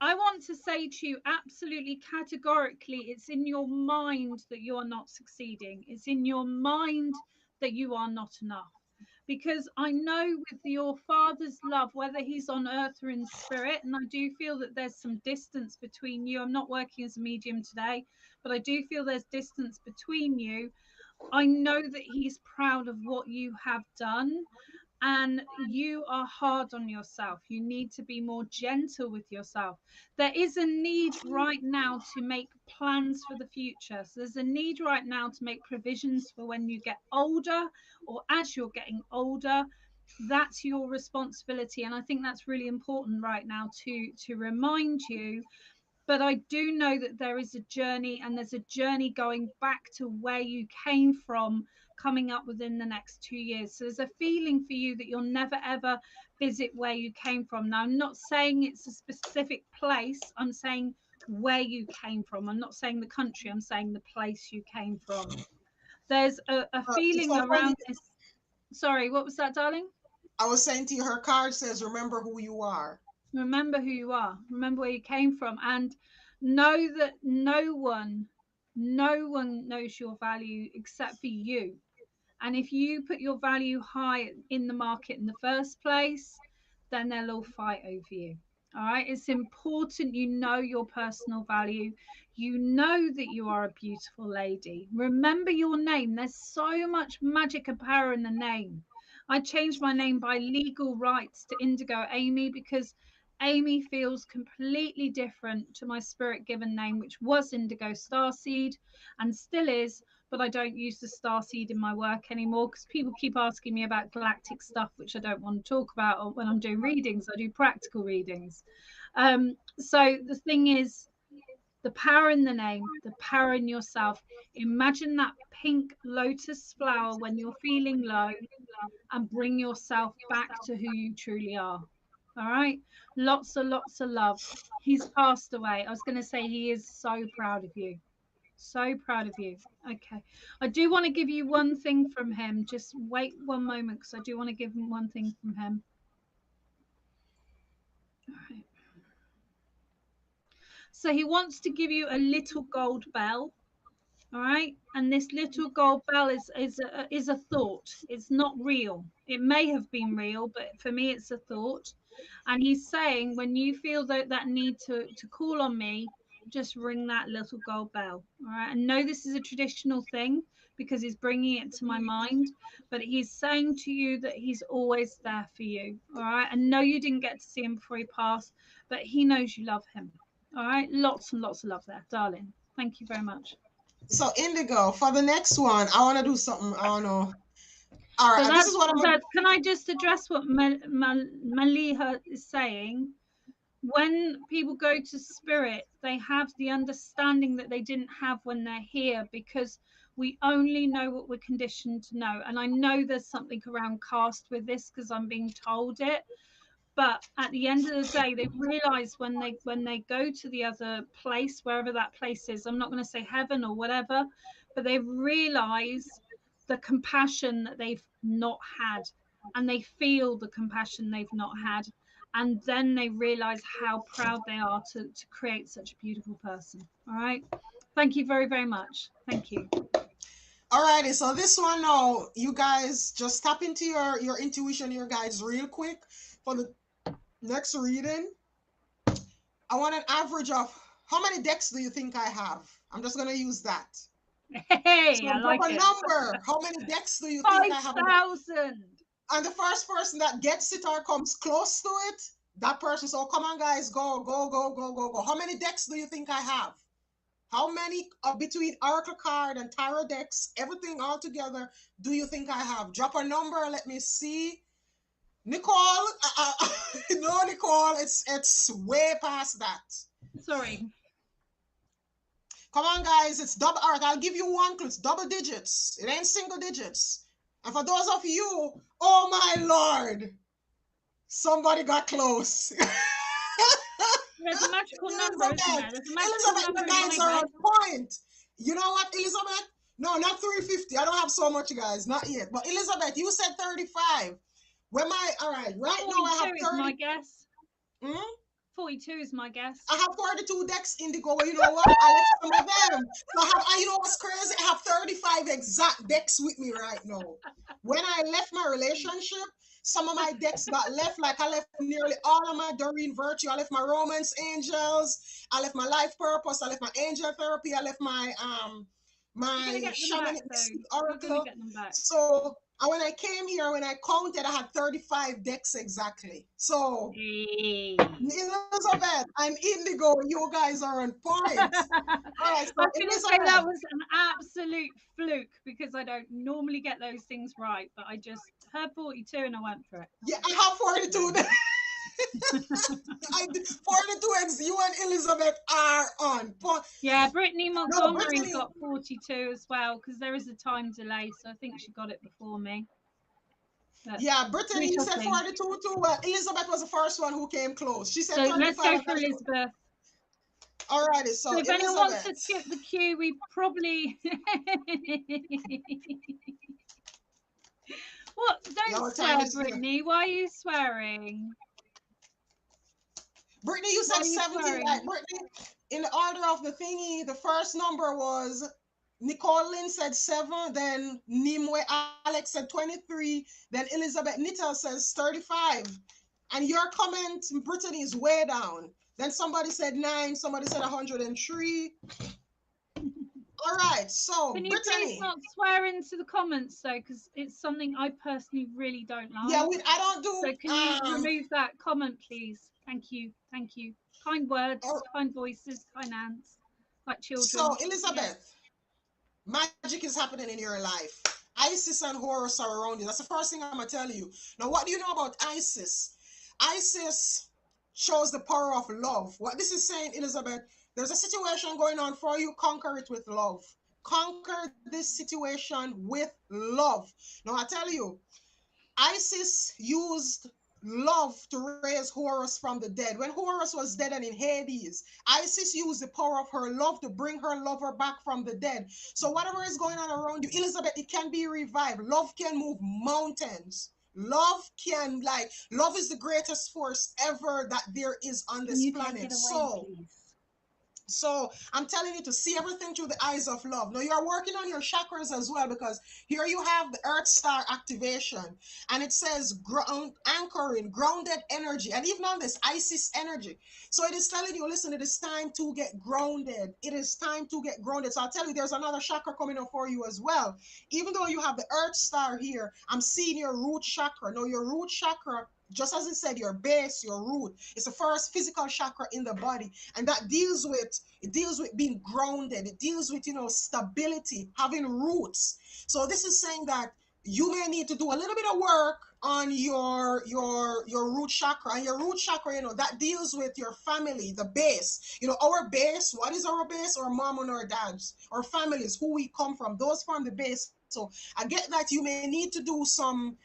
[SPEAKER 2] I want to say to you absolutely categorically, it's in your mind that you are not succeeding. It's in your mind that you are not enough. Because I know with your father's love, whether he's on earth or in spirit, and I do feel that there's some distance between you. I'm not working as a medium today, but I do feel there's distance between you. I know that he's proud of what you have done. and you are hard on yourself. You need to be more gentle with yourself. There is a need right now to make plans for the future. So there's a need right now to make provisions for when you get older, or as you're getting older. That's your responsibility, and I think that's really important right now to remind you. But I do know that there is a journey, and there's a journey going back to where you came from coming up within the next 2 years. So there's a feeling for you that you'll never ever visit where you came from. Now, I'm not saying it's a specific place, I'm saying where you came from. I'm not saying the country, I'm saying the place you came from. There's a feeling
[SPEAKER 1] So funny.
[SPEAKER 2] around this. Sorry, what was that, darling?
[SPEAKER 1] I was saying to you, her card says, remember who you are.
[SPEAKER 2] Remember who you are, remember where you came from, and know that no one knows your value except for you. And if you put your value high in the market in the first place, then they'll all fight over you. All right. It's important you know your personal value. You know that you are a beautiful lady. Remember your name. There's so much magic and power in the name. I changed my name by legal rights to Indigo Amy because Amy feels completely different to my spirit given name, which was Indigo Starseed and still is, but I don't use the star seed in my work anymore because people keep asking me about galactic stuff, which I don't want to talk about. Or when I'm doing readings, I do practical readings. So the thing is, the power in the name, the power in yourself. Imagine that pink lotus flower when you're feeling low, and bring yourself back to who you truly are. All right. Lots of love. He's passed away. I was going to say he is so proud of you. So proud of you. Okay. I do want to give you one thing from him. Just wait one moment because I do want to give him one thing from him. All right. So he wants to give you a little gold bell. All right. And this little gold bell is a thought. It's not real. It may have been real, but for me, it's a thought. And he's saying, when you feel that need to call on me, just ring that little gold bell. All right. I know this is a traditional thing because he's bringing it to my mind, but he's saying to you that he's always there for you. All right. I know you didn't get to see him before he passed, but he knows you love him. All right. Lots and lots of love there, darling. Thank you very much.
[SPEAKER 1] So Indigo, for the next one, I want to do something. I don't know. All
[SPEAKER 2] So
[SPEAKER 1] right, this is what I'm gonna.
[SPEAKER 2] can I just address what Maliha is saying? When people go to spirit, they have the understanding that they didn't have when they're here because we only know what we're conditioned to know. And I know there's something around caste with this because I'm being told it. But at the end of the day, they realize when they go to the other place, wherever that place is, I'm not going to say heaven or whatever, but they realize the compassion that they've not had, and they feel the compassion they've not had, and then they realize how proud they are to create such a beautiful person. All right. Thank you very, very much. Thank you.
[SPEAKER 1] All righty, so this one now, you guys just tap into your intuition, your guys, real quick for the next reading. I want an average of how many decks do you think I have? I'm just gonna use that.
[SPEAKER 2] Hey,
[SPEAKER 1] So
[SPEAKER 2] I
[SPEAKER 1] drop
[SPEAKER 2] like
[SPEAKER 1] a
[SPEAKER 2] it.
[SPEAKER 1] number. How many decks do you think I have?
[SPEAKER 2] 5,000.
[SPEAKER 1] And the first person that gets it or comes close to it, that person. So come on, guys, go, go, go, go, go, go. How many decks do you think I have? How many between Oracle card and Tarot decks, everything all together, do you think I have? Drop a number. Let me see. Nicole, no, Nicole, it's way past that.
[SPEAKER 2] Sorry.
[SPEAKER 1] Come on, guys, it's double. All right, I'll give you one clue. It's double digits. It ain't single digits. And for those of you, oh my lord, somebody got close.
[SPEAKER 2] There's a magical number, isn't there?
[SPEAKER 1] Elizabeth,
[SPEAKER 2] There's a magical
[SPEAKER 1] Elizabeth,
[SPEAKER 2] number
[SPEAKER 1] the
[SPEAKER 2] in
[SPEAKER 1] guys
[SPEAKER 2] my
[SPEAKER 1] are
[SPEAKER 2] head.
[SPEAKER 1] on point. You know what, Elizabeth? No, not 350. I don't have so much, guys. Not yet. But Elizabeth, you said 35. Where my all right, right now I have
[SPEAKER 2] 42 is
[SPEAKER 1] 30.
[SPEAKER 2] my guess.
[SPEAKER 1] Hmm?
[SPEAKER 2] 42 is my guess.
[SPEAKER 1] I have 42 decks Indigo. Well, you know what? I left some of them. So you know what's crazy? I have 35 exact decks with me right now. When I left my relationship, some of my decks got left. Like I left nearly all of my Doreen Virtue. I left my Romance Angels. I left my Life Purpose. I left my Angel Therapy. I left my
[SPEAKER 2] You're gonna
[SPEAKER 1] my
[SPEAKER 2] get them back
[SPEAKER 1] Shamanic
[SPEAKER 2] though.
[SPEAKER 1] Mystic
[SPEAKER 2] You're gonna
[SPEAKER 1] Oracle.
[SPEAKER 2] get them back.
[SPEAKER 1] So And when I came here, when I counted, I had 35 decks exactly. So,
[SPEAKER 2] Hey.
[SPEAKER 1] Elizabeth, I'm Indigo. You guys are on point. All right, so
[SPEAKER 2] I was going to say that
[SPEAKER 1] Elizabeth.
[SPEAKER 2] was an absolute fluke because I don't normally get those things right, but I just heard 42 and I went for it.
[SPEAKER 1] Yeah, I have 42. I 42 and you and Elizabeth are on point.
[SPEAKER 2] Yeah, Brittany
[SPEAKER 1] No,
[SPEAKER 2] Montgomery's
[SPEAKER 1] Brittany.
[SPEAKER 2] got 42 as well because there is a time delay, so I think she got it before me. But
[SPEAKER 1] Yeah, Brittany,
[SPEAKER 2] we
[SPEAKER 1] you
[SPEAKER 2] shall
[SPEAKER 1] said
[SPEAKER 2] see.
[SPEAKER 1] 42 too. Well, Elizabeth was the first one who came close. She said
[SPEAKER 2] So let's
[SPEAKER 1] 35.
[SPEAKER 2] go
[SPEAKER 1] And
[SPEAKER 2] for Elizabeth.
[SPEAKER 1] alrighty,
[SPEAKER 2] So
[SPEAKER 1] so
[SPEAKER 2] if anyone wants to
[SPEAKER 1] Elizabeth.
[SPEAKER 2] skip the queue, we probably. What? Don't
[SPEAKER 1] Your time
[SPEAKER 2] swear,
[SPEAKER 1] is here.
[SPEAKER 2] Brittany. Why are you swearing?
[SPEAKER 1] Brittany, you
[SPEAKER 2] Why
[SPEAKER 1] said
[SPEAKER 2] are you
[SPEAKER 1] 17. Like,
[SPEAKER 2] swearing?
[SPEAKER 1] Brittany, in the order of the thingy, the first number was Nicole Lynn said 7, then Nimue Alex said 23, then Elizabeth Nittel says 35. And your comment, Brittany, is way down. Then somebody said 9, somebody said 103. All right, so
[SPEAKER 2] Can you please
[SPEAKER 1] Brittany.
[SPEAKER 2] not swear into the comments though, because it's something I personally really don't
[SPEAKER 1] Yeah,
[SPEAKER 2] like.
[SPEAKER 1] I don't do
[SPEAKER 2] So can you remove that comment, please? Thank you. Thank you. Kind
[SPEAKER 1] all
[SPEAKER 2] words, kind voices, kind hands, like
[SPEAKER 1] so
[SPEAKER 2] children. Yes.
[SPEAKER 1] Elizabeth, magic is happening in your life. Isis and Horus are around you. That's the first thing I'm gonna tell you. Now, what do you know about Isis? Isis shows the power of love. What this is saying, Elizabeth, there's a situation going on for you. Conquer it with love. Conquer this situation with love. Now, I tell you, Isis used love to raise Horus from the dead. When Horus was dead and in Hades, Isis used the power of her love to bring her lover back from the dead. So whatever is going on around you, Elizabeth, it can be revived. Love can move mountains. Love is the greatest force ever that there is on
[SPEAKER 2] Can
[SPEAKER 1] this
[SPEAKER 2] you take
[SPEAKER 1] planet.
[SPEAKER 2] it away,
[SPEAKER 1] So
[SPEAKER 2] please?
[SPEAKER 1] so I'm telling you to see everything through the eyes of love. Now you're working on your chakras as well because here you have the Earth Star activation, and it says ground anchoring, grounded energy, and even on this Isis energy. So it is telling you, listen, it is time to get grounded. It is time to get grounded. So I'll tell you, there's another chakra coming up for you as well. Even though you have the Earth Star here, I'm seeing your root chakra. Now your root chakra, just as it said, your base, your root, it's the first physical chakra in the body, and that deals with being grounded. It deals with stability, having roots. So this is saying that you may need to do a little bit of work on your root chakra. And your root chakra, that deals with your family, the base. Our base. What is our base? Our mom and our dads, our families, who we come from. Those form the base. So I get that you may need to do some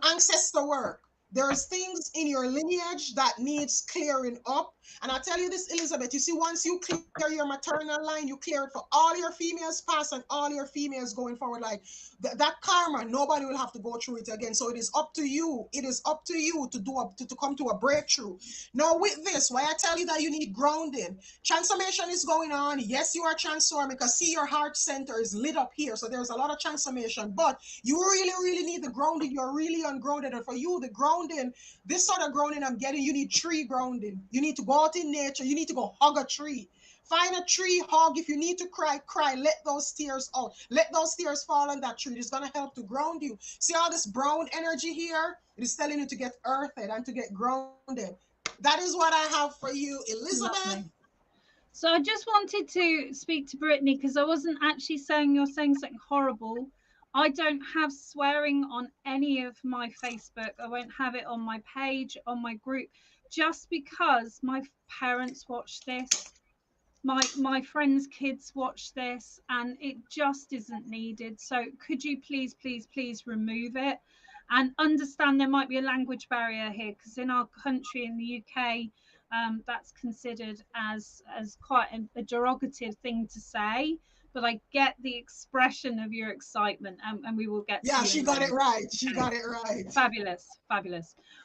[SPEAKER 1] ancestor work. There's things in your lineage that needs clearing up. And I tell you this, Elizabeth, you see, once you clear your maternal line, you clear it for all your females past and all your females going forward. Like that karma, nobody will have to go through it again. So it is up to you. It is up to you to do to come to a breakthrough. Now, with this, why I tell you that you need grounding. Transformation is going on. Yes, you are transforming because see, your heart center is lit up here. So there's a lot of transformation. But you really, really need the grounding. You're really ungrounded. And for you, the grounding, this sort of grounding I'm getting, you need tree grounding. You need to go out in nature. You need to go hug a tree. Find a tree, hug. If you need to cry, cry. Let those tears out. Let those tears fall on that tree. It's going to help to ground you. See all this brown energy here? It is telling you to get earthed and to get grounded. That is what I have for you, Elizabeth.
[SPEAKER 2] Lovely. So I just wanted to speak to Brittany because I wasn't actually saying you're saying something horrible. I don't have swearing on any of my Facebook. I won't have it on my page, on my group, just because my parents watch this. My friends' kids watch this and it just isn't needed. So could you please remove it and understand there might be a language barrier here because in our country in the UK that's considered as quite a derogative thing to say, but I get the expression of your excitement and we will get
[SPEAKER 1] Yeah,
[SPEAKER 2] to you
[SPEAKER 1] she
[SPEAKER 2] in a
[SPEAKER 1] got it
[SPEAKER 2] moment.
[SPEAKER 1] right. She
[SPEAKER 2] Okay.
[SPEAKER 1] got it right.
[SPEAKER 2] Fabulous.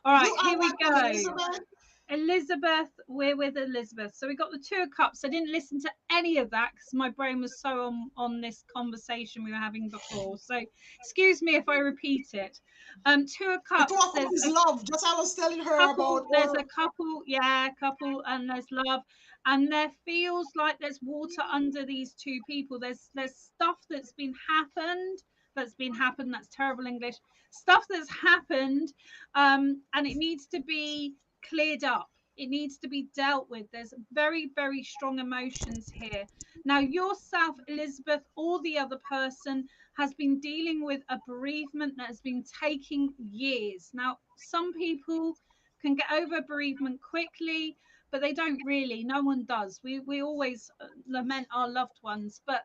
[SPEAKER 2] All
[SPEAKER 1] You
[SPEAKER 2] right,
[SPEAKER 1] are
[SPEAKER 2] here we
[SPEAKER 1] welcome,
[SPEAKER 2] go.
[SPEAKER 1] Elizabeth.
[SPEAKER 2] Elizabeth, we're with Elizabeth. So we got the Two of Cups. I didn't listen to any of that because my brain was so on this conversation we were having before. So excuse me if I repeat it. Two of
[SPEAKER 1] The two
[SPEAKER 2] Cups.
[SPEAKER 1] of them is love. Just I was telling her about
[SPEAKER 2] There's
[SPEAKER 1] or
[SPEAKER 2] a couple, yeah, couple, and there's love, and there feels like there's water under these two people. There's stuff that's been happened that's been happened. That's terrible English. Stuff that's happened, and it needs to be cleared up. It needs to be dealt with. There's very, very strong emotions here. Now, yourself, Elizabeth, or the other person has been dealing with a bereavement that has been taking years. Now, some people can get over bereavement quickly, but they don't really. No one does. We always lament our loved ones, but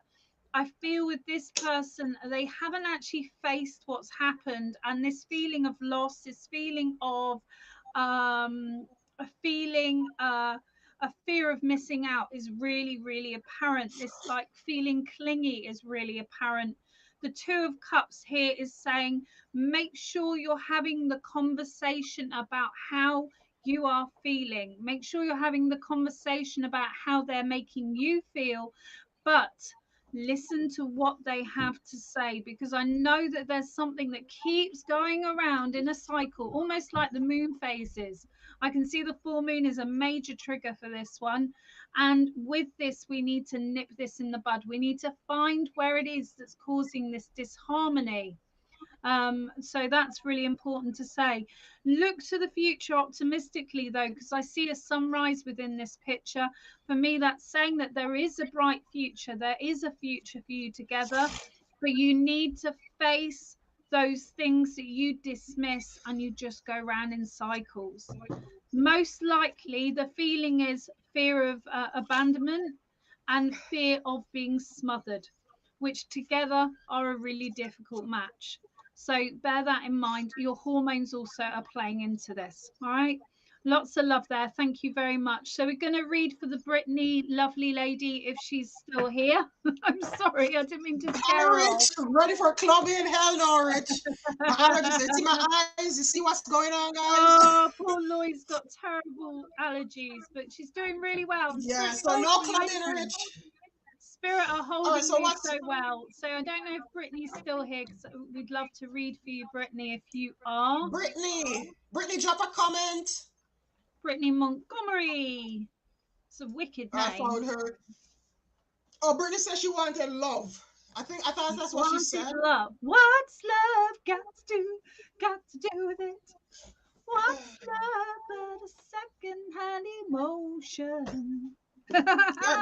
[SPEAKER 2] I feel with this person, they haven't actually faced what's happened, and this feeling of loss, this feeling of a feeling, a fear of missing out is really, really apparent. This like feeling clingy is really apparent. The Two of Cups here is saying, make sure you're having the conversation about how you are feeling. Make sure you're having the conversation about how they're making you feel, but listen to what they have to say, because I know that there's something that keeps going around in a cycle, almost like the moon phases. I can see the full moon is a major trigger for this one. And with this, we need to nip this in the bud. We need to find where it is that's causing this disharmony. So that's really important to say. Look to the future optimistically, though, because I see a sunrise within this picture. For me, that's saying that there is a bright future. There is a future for you together, but you need to face those things that you dismiss and you just go round in cycles. Most likely, the feeling is fear of abandonment and fear of being smothered, which together are a really difficult match. So bear that in mind. Your hormones also are playing into this. All right. Lots of love there. Thank you very much. So we're going to read for the Brittany lovely lady if she's still here. I'm sorry, I didn't mean to scare her off.
[SPEAKER 1] Rich, ready for clubbing? Hell no, Rich. My allergies, you see my eyes? You see what's going on, guys?
[SPEAKER 2] Oh, poor Lloyd's got terrible allergies, but she's doing really well. And
[SPEAKER 1] Yeah,
[SPEAKER 2] Spirit's
[SPEAKER 1] so no
[SPEAKER 2] holding you
[SPEAKER 1] clubbing,
[SPEAKER 2] open.
[SPEAKER 1] Rich.
[SPEAKER 2] Spirit are
[SPEAKER 1] All right,
[SPEAKER 2] holding
[SPEAKER 1] so
[SPEAKER 2] you
[SPEAKER 1] what's
[SPEAKER 2] so well. So I don't know if Brittany's still here, because we'd love to read for you, Brittany, if you are.
[SPEAKER 1] Brittany? Brittany, drop a comment.
[SPEAKER 2] Brittany Montgomery. It's a wicked
[SPEAKER 1] I found
[SPEAKER 2] name.
[SPEAKER 1] her. Oh, Brittany said she wanted love. I thought that's what she
[SPEAKER 2] Wanted
[SPEAKER 1] said.
[SPEAKER 2] love. What's love got to do with it? What's love but a second-hand emotion?
[SPEAKER 1] Yeah,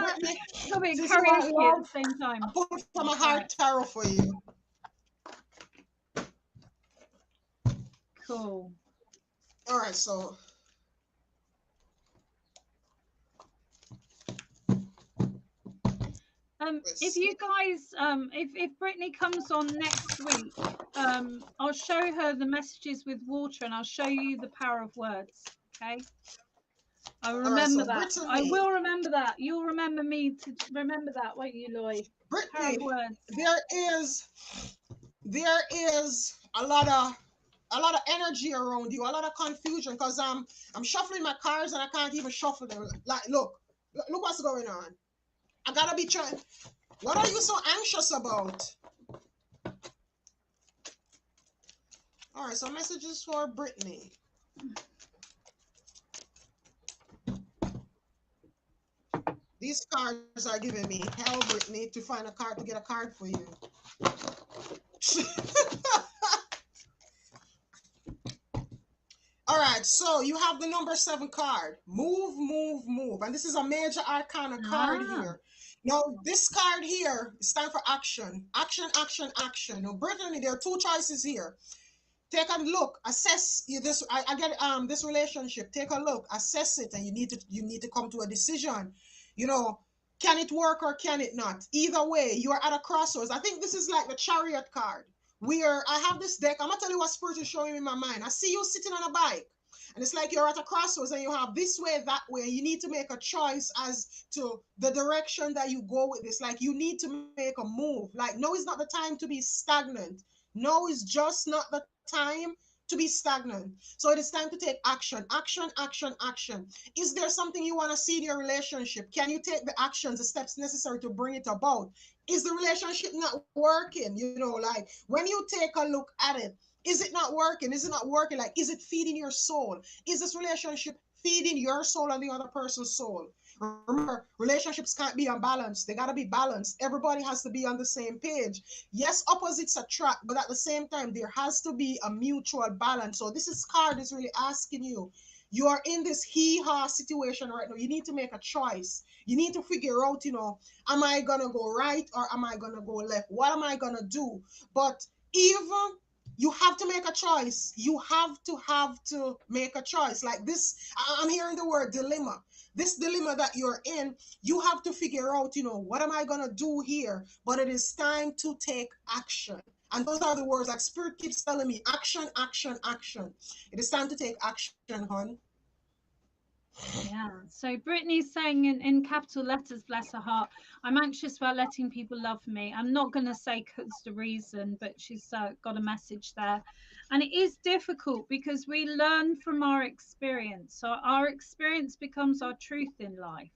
[SPEAKER 1] Brittany,
[SPEAKER 2] Got me
[SPEAKER 1] since you want
[SPEAKER 2] karaoke at the
[SPEAKER 1] love,
[SPEAKER 2] same
[SPEAKER 1] I
[SPEAKER 2] time.
[SPEAKER 1] pulled from a
[SPEAKER 2] All
[SPEAKER 1] heart
[SPEAKER 2] right,
[SPEAKER 1] tarot for you.
[SPEAKER 2] cool.
[SPEAKER 1] All right, so
[SPEAKER 2] If
[SPEAKER 1] let's
[SPEAKER 2] you
[SPEAKER 1] see.
[SPEAKER 2] guys, if Brittany comes on next week, I'll show her the messages with water, and I'll show you the power of words. Okay, I will
[SPEAKER 1] All right,
[SPEAKER 2] remember
[SPEAKER 1] so
[SPEAKER 2] that. I
[SPEAKER 1] Brittany,
[SPEAKER 2] will remember that. You'll remember me to remember that, won't you, Loy? Power of
[SPEAKER 1] Brittany,
[SPEAKER 2] words.
[SPEAKER 1] there is there is a lot of energy around you, a lot of confusion, because I'm shuffling my cards and I can't even shuffle them. Like, look what's going on. I gotta be trying. What are you so anxious about? All right, so messages for Brittany. These cards are giving me hell, Brittany, to find a card to get a card for you. All right, so you have the number 7 card. Move, move, move. And this is a major arcana card
[SPEAKER 2] Ah,
[SPEAKER 1] here. Now, this card here is time for action. Action, action, action. Now, Brittany, there are two choices here. Take a look, assess this. I get this relationship. Take a look, assess it, and you need to come to a decision. You know, can it work or can it not? Either way, you are at a crossroads. I think this is like the chariot card. Where I have this deck. I'm gonna tell you what spirit is showing me in my mind. I see you sitting on a bike, and it's like you're at a crossroads, and you have this way, that way. You need to make a choice as to the direction that you go with this. Like you need to make a move. Like no is not the time to be stagnant. No is just not the time to be stagnant. So it is time to take action, action, action, action. Is there something you want to see in your relationship? Can you take the actions, the steps necessary to bring it about? Is the relationship not working? Like when you take a look at it, Is it not working? Is it not working? Like, is it feeding your soul? Is this relationship feeding your soul and the other person's soul? Remember, relationships can't be unbalanced. They got to be balanced. Everybody has to be on the same page. Yes, opposites attract, but at the same time, there has to be a mutual balance. So this is card is really asking you. You are in this hee-haw situation right now. You need to make a choice. You need to figure out, am I gonna go right or am I gonna go left? What am I gonna do? But even you have to make a choice. You have to make a choice. Like this, I'm hearing the word dilemma. This dilemma that you're in, you have to figure out, what am I gonna do here? But it is time to take action. And those are the words like spirit keeps telling me action, action, action. It is time to take action, hon.
[SPEAKER 2] Yeah. So Brittany's saying in capital letters, bless her heart, I'm anxious about letting people love me. I'm not going to say 'cause the reason, but she's got a message there. And it is difficult because we learn from our experience. So our experience becomes our truth in life.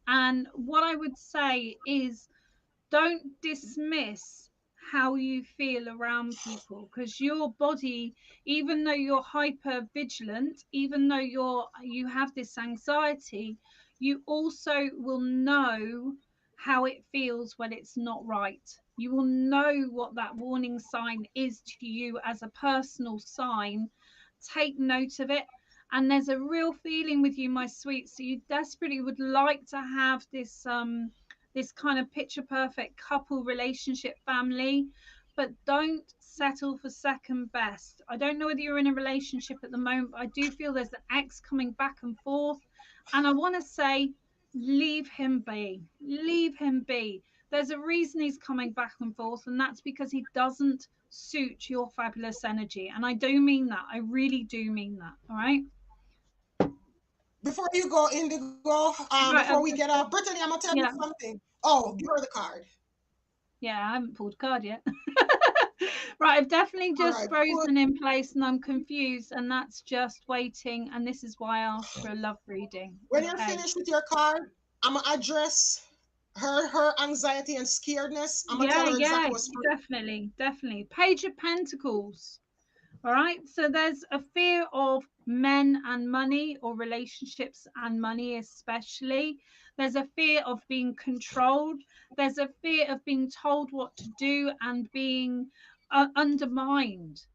[SPEAKER 2] And what I would say is don't dismiss how you feel around people, because your body, even though you're hyper vigilant, even though you have this anxiety, you also will know how it feels when it's not right. You will know what that warning sign is to you as a personal sign. Take note of it. And there's a real feeling with you, my sweet, so you desperately would like to have this kind of picture perfect couple relationship family, but don't settle for second best. I don't know whether you're in a relationship at the moment, but I do feel there's an ex coming back and forth, and I want to say leave him be. Leave him be. There's a reason he's coming back and forth, and that's because he doesn't suit your fabulous energy. And I do mean that. I really do mean that. All right.
[SPEAKER 1] Before you go, Indigo, before
[SPEAKER 2] Right.
[SPEAKER 1] we get off, Brittany, I'm gonna tell you
[SPEAKER 2] Yeah.
[SPEAKER 1] something. Oh, give her the card.
[SPEAKER 2] Yeah, I haven't pulled a card yet. Right, I've definitely
[SPEAKER 1] All
[SPEAKER 2] just
[SPEAKER 1] right, put
[SPEAKER 2] frozen in place and I'm confused, and that's just waiting. And this is why I asked for a love reading.
[SPEAKER 1] when you're
[SPEAKER 2] Okay.
[SPEAKER 1] finished with your card, I'm gonna address her anxiety and scaredness. I'm gonna tell
[SPEAKER 2] Yeah,
[SPEAKER 1] her
[SPEAKER 2] yeah,
[SPEAKER 1] exactly what's.
[SPEAKER 2] definitely, definitely. Page of Pentacles. All right. So there's a fear of men and money, or relationships and money, especially. There's a fear of being controlled. There's a fear of being told what to do and being undermined.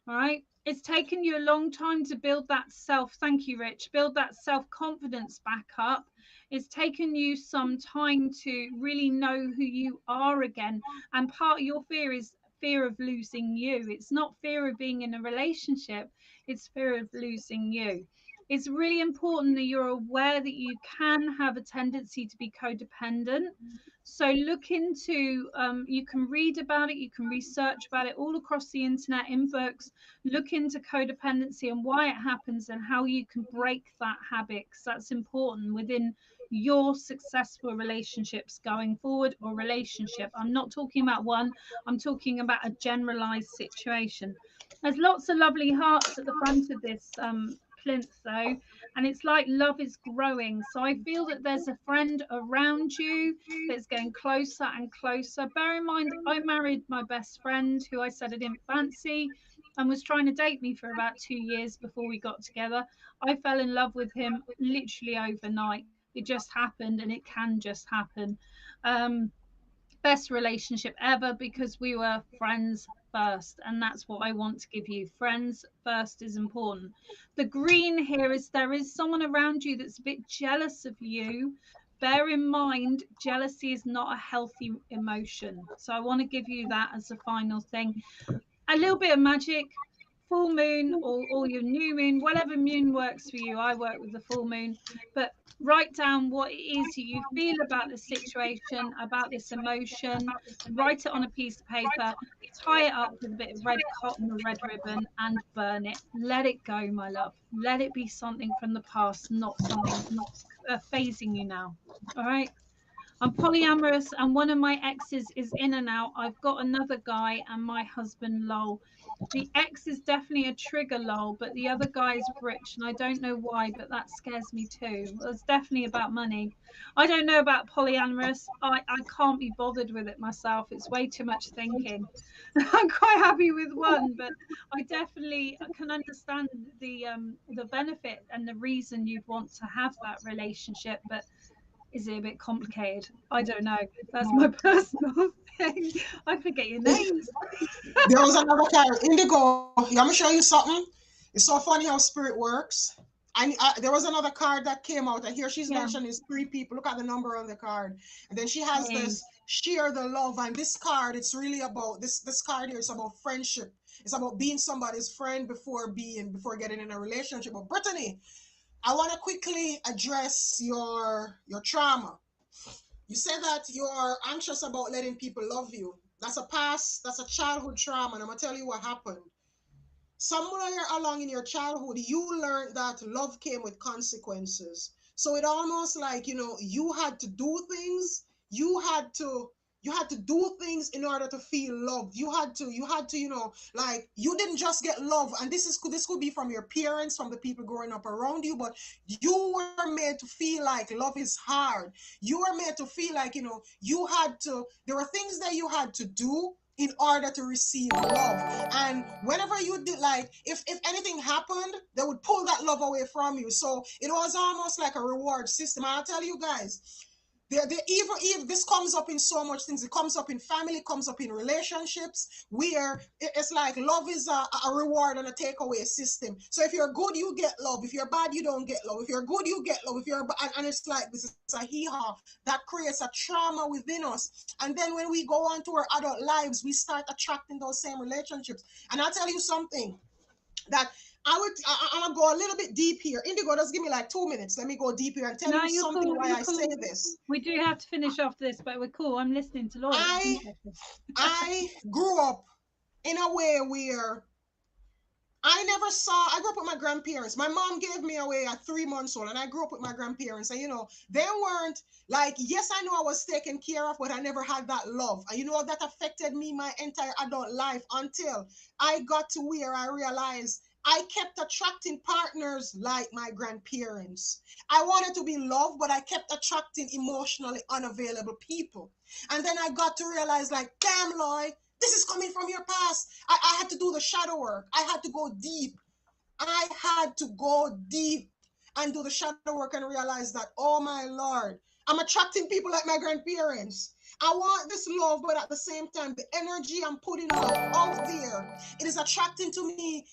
[SPEAKER 2] All right. It's taken you a long time to build that self. Thank you, Rich. Build that self confidence back up. It's taken you some time to really know who you are again. And part of your fear is fear of losing you. It's not fear of being in a relationship, it's fear of losing you. It's really important that you're aware that you can have a tendency to be codependent. So look into, you can read about it, you can research about it all across the internet in books. Look into codependency and why it happens and how you can break that habit, because that's important within your successful relationships going forward, or relationship. I'm not talking about one, I'm talking about a generalized situation. There's lots of lovely hearts at the front of this plinth, though, and it's like love is growing. So I feel that there's a friend around you that's getting closer and closer. Bear in mind, I married my best friend who I said I didn't fancy and was trying to date me for about 2 years before we got together. I fell in love with him literally overnight. It just happened, and it can just happen. Um, Best relationship ever because we were friends first, and that's what I want to give you. Friends first is important. The green here is there is someone around you that's a bit jealous of you. Bear in mind, jealousy is not a healthy emotion, so I want to give you that as a final thing. A little bit of magic, full moon, or your new moon, whatever moon works for you. I work with the full moon, but write down what it is you feel about the situation, about this emotion. Write it on a piece of paper, tie it up with a bit of red cotton or red ribbon, and burn it. Let it go, my love. Let it be something from the past, not something phasing you now. All right. I'm polyamorous and one of my exes is in and out. I've got another guy and my husband, lol. The ex is definitely a trigger, lol, but the other guy is rich and I don't know why, but that scares me too. Well, it's definitely about money. I don't know about polyamorous. I can't be bothered with it myself. It's way too much thinking. I'm quite happy with one, but I definitely can understand the benefit and the reason you'd want to have that relationship, but is it a bit complicated? I don't know. That's my personal thing. I forget your names.
[SPEAKER 1] There was another card, Indigo. Let me show you something. It's so funny how spirit works. There was another card that came out, and here she's
[SPEAKER 2] Yeah.
[SPEAKER 1] mentioned is three people. Look at the number on the card, and then she has
[SPEAKER 2] Hey.
[SPEAKER 1] this share the love. And this card, it's really about this card here. It's about friendship. It's about being somebody's friend before getting in a relationship. But Brittany, I want to quickly address your trauma. You say that you're anxious about letting people love you. That's a childhood trauma, and I'm gonna tell you what happened. Somewhere along in your childhood, you learned that love came with consequences. So it almost like, you had to do things. You had to you had to do things in order to feel loved. You had to, like, you didn't just get love. And this could be from your parents, from the people growing up around you, but you were made to feel like love is hard. You were made to feel like, there were things that you had to do in order to receive love. And whenever you did, like, if anything happened, they would pull that love away from you. So it was almost like a reward system. I'll tell you guys, even this comes up in so much things. It comes up in family, it comes up in relationships, where it's like love is a reward and a takeaway system. So if you're good, you get love. If you're bad, you don't get love. If you're good, you get love. If you're and it's like this is a hee-haw that creates a trauma within us. And then when we go on to our adult lives, we start attracting those same relationships. And I'll tell you something that I'm gonna go a little bit deep here. Indigo, just give me like 2 minutes. Let me go deep here and tell
[SPEAKER 2] No,
[SPEAKER 1] you
[SPEAKER 2] you're
[SPEAKER 1] something
[SPEAKER 2] cool.
[SPEAKER 1] why
[SPEAKER 2] You're
[SPEAKER 1] I say
[SPEAKER 2] cool.
[SPEAKER 1] this.
[SPEAKER 2] We do have to finish off this, but we're cool. I'm listening to Lloyd. It's
[SPEAKER 1] I
[SPEAKER 2] interesting.
[SPEAKER 1] I grew up in a way where I grew up with my grandparents. My mom gave me away at 3 months old, and I grew up with my grandparents. And they weren't like, yes, I know I was taken care of, but I never had that love. And that affected me my entire adult life until I got to where I realized I kept attracting partners like my grandparents. I wanted to be loved, but I kept attracting emotionally unavailable people. And then I got to realize, like, damn, Lloyd, this is coming from your past. I had to do the shadow work. I had to go deep. I had to go deep and do the shadow work and realize that, oh my Lord, I'm attracting people like my grandparents. I want this love, but at the same time, the energy I'm putting out there, it is attracting to me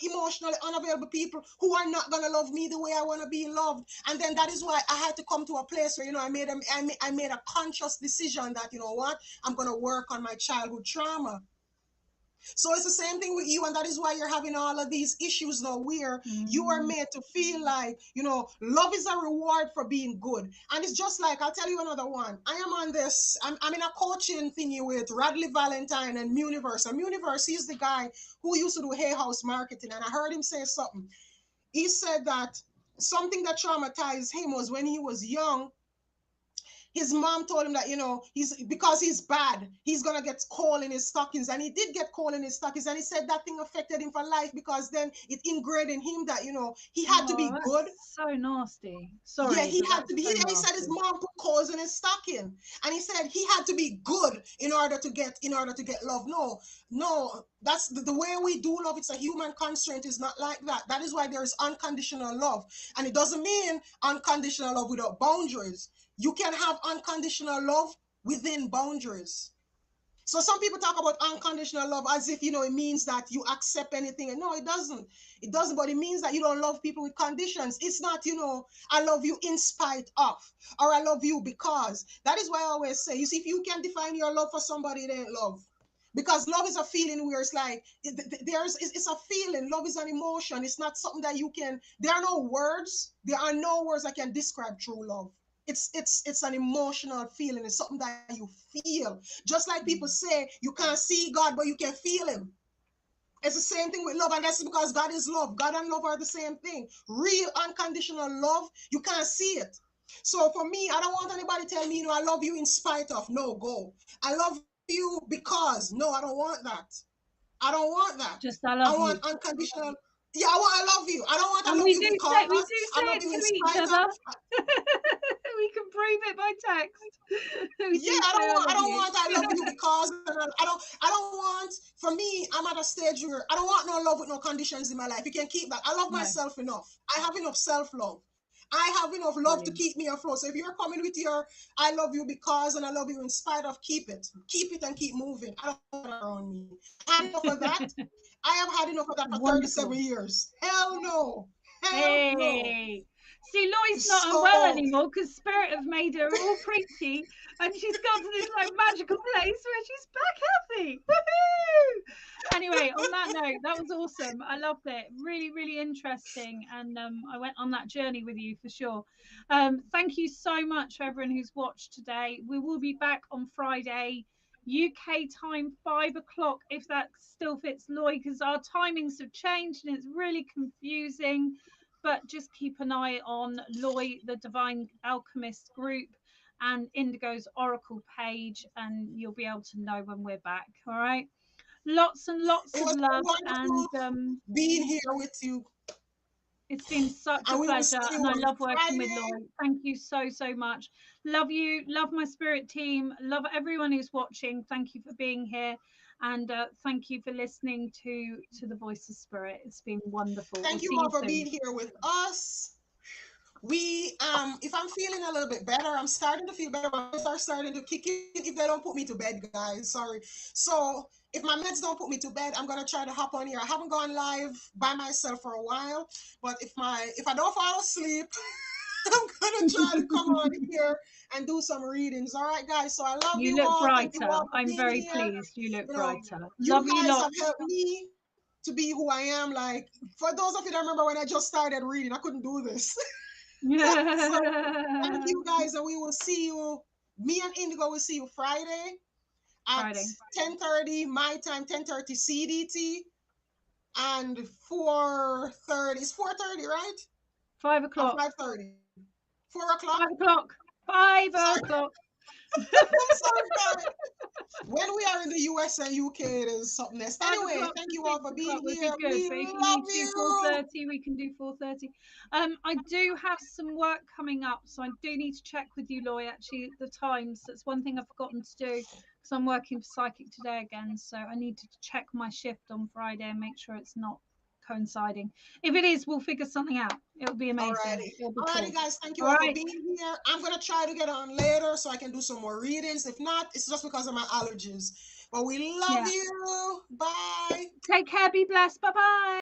[SPEAKER 1] emotionally unavailable people who are not gonna love me the way I want to be loved. And then that is why I had to come to a place where I made a conscious decision that, what, I'm gonna work on my childhood trauma. So it's the same thing with you, and that is why you're having all of these issues now, where you are
[SPEAKER 2] Mm.
[SPEAKER 1] made to feel like, love is a reward for being good. And it's just like, I'll tell you another one. I'm in a coaching thingy with Radley Valentine and Muniverse. And Muniverse, he's the guy who used to do Hay House marketing. And I heard him say something. He said that something that traumatized him was when he was young, his mom told him that, because he's bad, he's gonna get coal in his stockings. And he did get coal in his stockings, and he said that thing affected him for life, because then it ingrained in him that, he had to
[SPEAKER 2] Oh,
[SPEAKER 1] be good.
[SPEAKER 2] that's so nasty.
[SPEAKER 1] Yeah,
[SPEAKER 2] Sorry,
[SPEAKER 1] he
[SPEAKER 2] but
[SPEAKER 1] had to
[SPEAKER 2] that's
[SPEAKER 1] be.
[SPEAKER 2] so
[SPEAKER 1] He said his
[SPEAKER 2] nasty.
[SPEAKER 1] mom put coals in his stocking, and he said he had to be good in order to get love. No, no, that's the way we do love. It's a human constraint. Is not like that. That is why there is unconditional love, and it doesn't mean unconditional love without boundaries. You can have unconditional love within boundaries. So some people talk about unconditional love as if, it means that you accept anything. And no, it doesn't. It doesn't, but it means that you don't love people with conditions. It's not, I love you in spite of, or I love you because. That is why I always say, you see, if you can define your love for somebody, it ain't love. Because love is a feeling where it's like, it's a feeling. Love is an emotion. It's not something that you can, there are no words that can describe true love. It's an emotional feeling. It's something that you feel. Just like people say, you can't see God, but you can feel him. It's the same thing with love, and that's because God is love. God and love are the same thing. Real unconditional love, you can't see it. So for me, I don't want anybody to tell me, I love you in spite of. No, go. I love you because. No, I don't want that. I don't want that.
[SPEAKER 2] Just I
[SPEAKER 1] I
[SPEAKER 2] love
[SPEAKER 1] want
[SPEAKER 2] you.
[SPEAKER 1] unconditional. Yeah, I want I love you. I don't want I
[SPEAKER 2] And
[SPEAKER 1] love
[SPEAKER 2] we
[SPEAKER 1] you
[SPEAKER 2] do
[SPEAKER 1] because.
[SPEAKER 2] say
[SPEAKER 1] I love you
[SPEAKER 2] it
[SPEAKER 1] in
[SPEAKER 2] to
[SPEAKER 1] spite
[SPEAKER 2] each
[SPEAKER 1] of.
[SPEAKER 2] other. We can prove it by text. We
[SPEAKER 1] Yeah,
[SPEAKER 2] do say I
[SPEAKER 1] I
[SPEAKER 2] love
[SPEAKER 1] don't
[SPEAKER 2] you.
[SPEAKER 1] want I love you because, and I don't want, for me, I'm at a stage where I don't want no love with no conditions in my life. You can keep that. I love
[SPEAKER 2] No,
[SPEAKER 1] myself enough. I have enough self-love. I have enough love to
[SPEAKER 2] brilliant.
[SPEAKER 1] keep me afloat. So if you're coming with your I love you because and I love you in spite of, keep it. Keep it and keep moving. I don't want that around me. I had enough of that. I have had enough of that for 37
[SPEAKER 2] Wonderful.
[SPEAKER 1] years. Hell no. Hell no.
[SPEAKER 2] Hey. See, Loy's not unwell
[SPEAKER 1] So
[SPEAKER 2] anymore because Spirit have made her all preachy and she's got to this like magical place where she's back healthy. Woohoo! Anyway, on that note, that was awesome. I loved it. Really, really interesting. And I went on that journey with you for sure. Thank you so much for everyone who's watched today. We will be back on Friday. UK time 5 o'clock, if that still fits Loy, because our timings have changed and it's really confusing. But just keep an eye on Loy, the Divine Alchemist group, and Indigo's Oracle page, and you'll be able to know when we're back. All right. Lots and lots
[SPEAKER 1] it
[SPEAKER 2] of
[SPEAKER 1] was
[SPEAKER 2] love, and
[SPEAKER 1] wonderful being here with you.
[SPEAKER 2] it's been such a
[SPEAKER 1] And we will
[SPEAKER 2] pleasure,
[SPEAKER 1] see you
[SPEAKER 2] and I
[SPEAKER 1] on
[SPEAKER 2] love working with
[SPEAKER 1] Friday.
[SPEAKER 2] Loy. Thank you so, so much. Love you. Love my spirit team. Love everyone who's watching. Thank you for being here. And thank you for listening to the voice of spirit. It's been wonderful. We'll
[SPEAKER 1] Thank you
[SPEAKER 2] see
[SPEAKER 1] all
[SPEAKER 2] you
[SPEAKER 1] for being
[SPEAKER 2] soon.
[SPEAKER 1] here with us. We if I'm feeling a little bit better, I'm starting to feel better. My meds are starting to kick in if they don't put me to bed, guys. Sorry. So if my meds don't put me to bed, I'm gonna try to hop on here. I haven't gone live by myself for a while, but if I don't fall asleep, I'm gonna try to come on here and do some readings. All right, guys. So I love
[SPEAKER 2] You
[SPEAKER 1] you
[SPEAKER 2] look
[SPEAKER 1] all. Thank you
[SPEAKER 2] brighter.
[SPEAKER 1] all for
[SPEAKER 2] I'm
[SPEAKER 1] being
[SPEAKER 2] very
[SPEAKER 1] here.
[SPEAKER 2] pleased. You look
[SPEAKER 1] You know,
[SPEAKER 2] brighter.
[SPEAKER 1] you
[SPEAKER 2] Love you
[SPEAKER 1] guys have
[SPEAKER 2] lots.
[SPEAKER 1] helped me to be who I am. Like for those of you that remember when I just started reading, I couldn't do this. So thank you guys, and we will see you. Me and Indigo will see you Friday at
[SPEAKER 2] Friday,
[SPEAKER 1] 10:30 my time, 10:30 CDT, and 4:30. It's 4:30, right?
[SPEAKER 2] five
[SPEAKER 1] Or
[SPEAKER 2] o'clock.
[SPEAKER 1] 5:30. 4 o'clock.
[SPEAKER 2] 5 o'clock. Five
[SPEAKER 1] Sorry,
[SPEAKER 2] o'clock.
[SPEAKER 1] I'm sorry, guys. When we are in the US and UK, it is something else.
[SPEAKER 2] Five
[SPEAKER 1] Anyway,
[SPEAKER 2] o'clock
[SPEAKER 1] thank
[SPEAKER 2] to
[SPEAKER 1] you all
[SPEAKER 2] six
[SPEAKER 1] for being
[SPEAKER 2] o'clock would be
[SPEAKER 1] here.
[SPEAKER 2] good.
[SPEAKER 1] We
[SPEAKER 2] But if you
[SPEAKER 1] love
[SPEAKER 2] need to do four
[SPEAKER 1] you.
[SPEAKER 2] thirty, we can do 4:30. I do have some work coming up, so I do need to check with you, Loy. Actually, the times. That's one thing I've forgotten to do because I'm working for Psychic today again. So I need to check my shift on Friday and make sure it's not coinciding. If it is, we'll figure something out. It'll be amazing.
[SPEAKER 1] Alrighty.
[SPEAKER 2] It'll be
[SPEAKER 1] Alrighty,
[SPEAKER 2] cool.
[SPEAKER 1] guys. Thank you
[SPEAKER 2] All
[SPEAKER 1] all for
[SPEAKER 2] right.
[SPEAKER 1] being here. I'm gonna try to get on later so I can do some more readings. If not, it's just because of my allergies. But we love
[SPEAKER 2] Yeah.
[SPEAKER 1] you. Bye.
[SPEAKER 2] Take care. Be blessed. Bye bye.